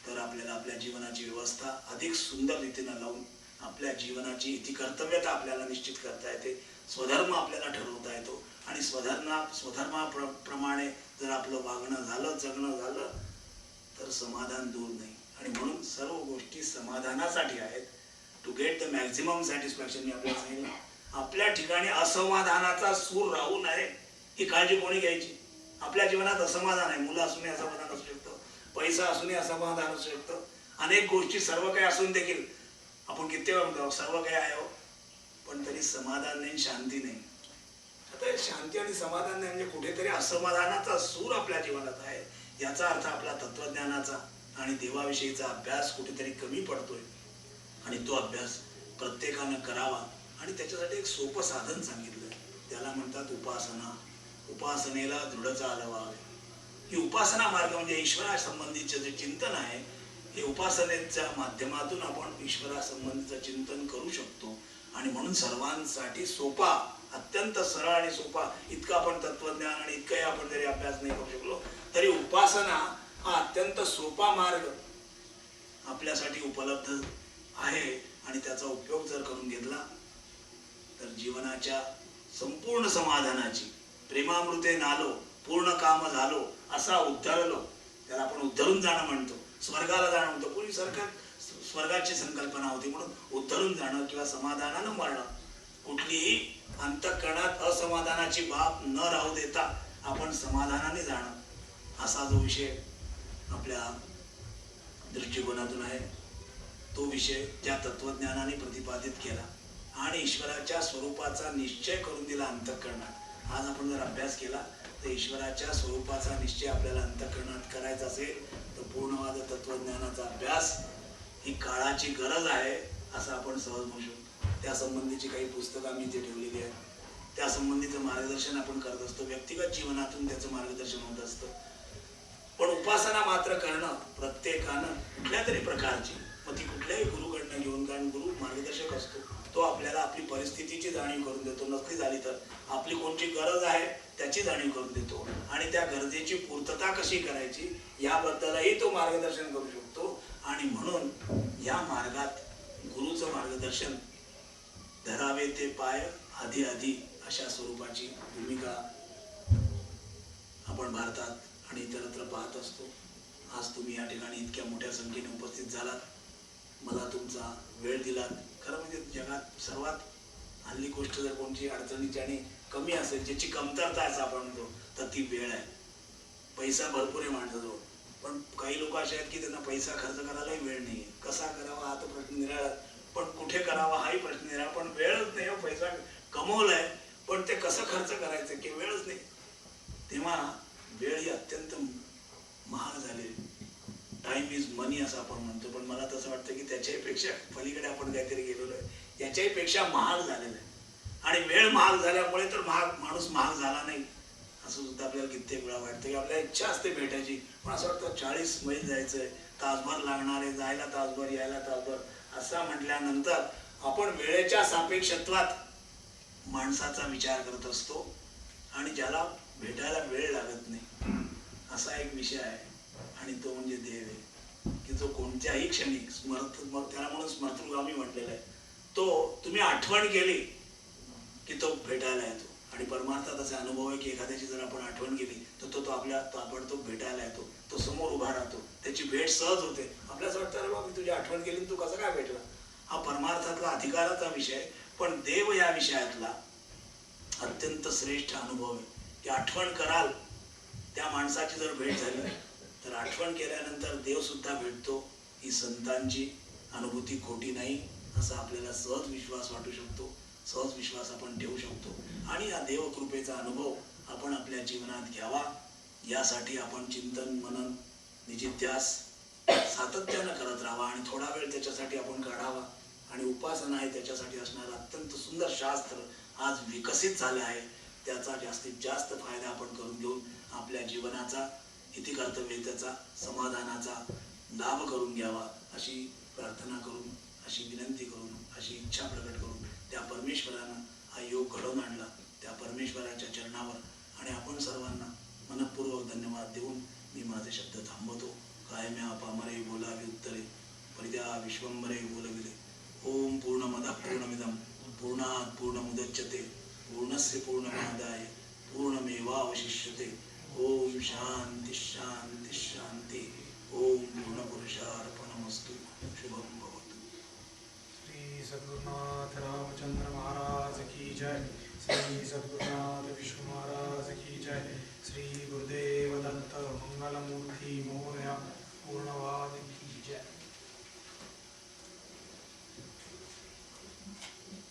तर आपल्याला आपल्या जीवनाची व्यवस्था अधिक सुंदर रीतीनं लावून आपल्या जीवनाची इति कर्तव्यता आपल्याला निश्चित करता येते, स्वधर्म आपल्याला ठरवता येतो. आणि स्वधर्माप्रमाणे जर आपलं वागणं झालं, जगणं झालं तर समाधान दूर नाही. आणि म्हणून सर्व गोष्टी समाधानासाठी आहेत. To get the maximum satisfaction. मी आपल्याला सांगितलं आपल्या ठिकाणी असमाधानाचा सूर राहू नये ही काळजी कोणी घ्यायची. आपल्या जीवनात असमाधान आहे, मुलं असूनही असमाधान असू शकतं, पैसा असूनही असमाधान असू शकतं, अनेक गोष्टी सर्व काही असून देखील आपण किती वेळा म्हणतो सर्व काही आहे हो, पण तरी समाधान नाही, शांती नाही. आता शांती आणि समाधान नाही म्हणजे कुठेतरी असमाधानाचा सूर आपल्या जीवनात आहे. याचा अर्थ आपला तत्वज्ञानाचा आणि देवाविषयीचा अभ्यास कुठेतरी कमी पडतोय. आणि तो अभ्यास प्रत्येकानं करावा. आणि त्याच्यासाठी एक सोपं साधन सांगितलं, त्याला म्हणतात उपासना. उपासनेला दृढ चालवावे. ही उपासना मार्ग म्हणजे ईश्वरासंबंधीचे जे चिंतन आहे हे उपासनेच्या माध्यमातून आपण ईश्वरासंबंधीचं चिंतन करू शकतो. आणि म्हणून सर्वांसाठी सोपा, अत्यंत सरळ आणि सोपा, इतका आपण तत्वज्ञान आणि इतकाही आपण जरी अभ्यास नाही करू शकलो तरी उपासना हा अत्यंत सोपा मार्ग आपल्यासाठी उपलब्ध आहे. आणि त्याचा उपयोग जर करून घेतला तर जीवनाच्या संपूर्ण समाधानाची, प्रेमामृते नालो पूर्ण काम झालो असा उद्धरलो, त्याला आपण उद्धरून जाणं म्हणतो, स्वर्गाला जाणं म्हणतो. पूर्वी स्वर्गाची संकल्पना होती म्हणून उद्धरून जाणं किंवा समाधानानं मरणं. कुठलीही अंतःकरणात असमाधानाची बाब न राहू देता आपण समाधानाने जाणं, असा जो विषय आपल्या दृष्टिकोनातून आहे तो विषय त्या तत्वज्ञानाने प्रतिपादित केला आणि ईश्वराच्या स्वरूपाचा निश्चय करून दिला अंतःकरणात. आज आपण जर अभ्यास केला तर ईश्वराच्या स्वरूपाचा निश्चय आपल्याला अंतःकरणात करायचा असेल तर पूर्णवाद तत्वज्ञानाचा अभ्यास ही काळाची गरज आहे असं आपण सहज म्हणू शकतो. त्या संबंधीची काही पुस्तकं आम्ही इथे ठेवलेली आहेत, त्या संबंधीचं मार्गदर्शन आपण करत असतो, व्यक्तिगत जीवनातून त्याचं मार्गदर्शन होत असतं. पण उपासना मात्र करणं प्रत्येकानं कुठल्या तरी प्रकारची, मग ती कुठल्याही गुरुकडनं घेऊन, कारण गुरु मार्गदर्शक असतो, तो आपल्याला आपली परिस्थितीची जाणीव करून देतो, नसली झाली तर आपली कोणची गरज आहे त्याची जाणीव करून देतो आणि त्या गरजेची पूर्तता कशी करायची याबद्दलही तो मार्गदर्शन करू शकतो. आणि म्हणून या मार्गात गुरुचं मार्गदर्शन धरावे ते पाय आधी आधी अशा स्वरूपाची भूमिका आपण भारतात आणि इतरत्र पाहत असतो. आज तुम्ही या ठिकाणी इतक्या मोठ्या संख्येने उपस्थित झालात, मला तुमचा वेळ दिलात. खरं म्हणजे जगात सर्वात हल्ली गोष्ट जर कोणची अडचणीची आणि कमी असेल, ज्याची कमतरता आहे असं आपण म्हणतो, तर ती वेळ आहे. पैसा भरपूर आहे माणसाजवळ, पण काही लोक असे आहेत की त्यांना पैसा खर्च करायलाही वेळ नाही. कसा करावा हा तो प्रश्न निराळा, पण कुठे करावा हाही प्रश्न निराळा, पण वेळच नाही. पैसा कमवलाय पण ते कसं खर्च करायचं की वेळच नाही. तेव्हा वेळ ही अत्यंत महाग झाली. टाइम इज मनी असं आपण म्हणतो, पण मला तसं वाटतं की त्याच्याही पेक्षा पलीकडे आपण काहीतरी गेलेलो आहे, याच्याही पेक्षा महाग झालेलं आहे. आणि वेळ महाग झाल्यामुळे तर माणूस महाग झाला नाही असं सुद्धा आपल्याला कित्येक वेळा वाटतं. की आपल्याला इच्छा असते भेटायची, पण असं वाटतं 40 मैल जायचंय, तासभर लागणार आहे, जायला तासभर यायला तासभर, असं म्हटल्यानंतर आपण वेळेच्या सापेक्षत्वात माणसाचा विचार करत असतो आणि ज्याला भेटायला वेळ लागत नाही असा एक विषय आहे. आणि तो म्हणजे देव आहे की जो कोणत्याही क्षणी त्याला म्हणून स्मर्तृगामी म्हटलेला आहे. तो तुम्ही आठवण केली की तो भेटायला येतो. आणि परमार्थात असा अनुभव आहे की एखाद्याची जर आपण आठवण केली तर तो आपल्या ताबडतोब भेटायला येतो, तो समोर उभा राहतो, त्याची भेट सहज होते. आपल्याला वाटतं अरे बाबा मी तुझी आठवण केली, तू कसं काय भेटला. हा परमार्थातला अधिकाराचा विषय, पण देव या विषयातला अत्यंत श्रेष्ठ अनुभव आहे की आठवण कराल त्या माणसाची जर भेट झाली तर आठवण केल्यानंतर देव सुद्धा भेटतो. ही संतांची अनुभूती खोटी नाही असा आपल्याला सहज विश्वास वाटू शकतो, सहज विश्वास आपण ठेवू शकतो. आणि या देवकृपेचा अनुभव आपण आपल्या जीवनात घ्यावा यासाठी आपण चिंतन मनन निजिध्यास सातत्यानं करत राहावा आणि थोडा वेळ त्याच्यासाठी आपण काढावा आणि उपासना आहे त्याच्यासाठी असणारं अत्यंत सुंदर शास्त्र आज विकसित झालं आहे. त्याचा जास्तीत जास्त फायदा आपण करून घेऊन आपल्या जीवनाचा इतिकर्तव्यतेचा समाधानाचा लाभ करून घ्यावा अशी प्रार्थना करून, अशी विनंती करून, अशी इच्छा प्रकट करून त्या परमेश्वरानं हा योग घडवून आणला. त्या परमेश्वराच्या चरणावर आणि आपण सर्वांना मनपूर्वक धन्यवाद देऊन मी माझे शब्द थांबवतो. कायम्या पामरे बोलावे उत्तरे परिद्या विश्वंभरे बोलविले. ओम पूर्णमदः पूर्णमिदं पूर्णात् पूर्णमुदच्यते पूर्णस्य पूर्णमादाय पूर्णमेवावशिष्यते. ओम शांती शांती शांती. ओम पूर्णपुरुषार्पणमस्तु. शुभम भवतु. श्री सद्गुरुनाथ रामचंद्र महाराज की जय. श्री सद्गुरु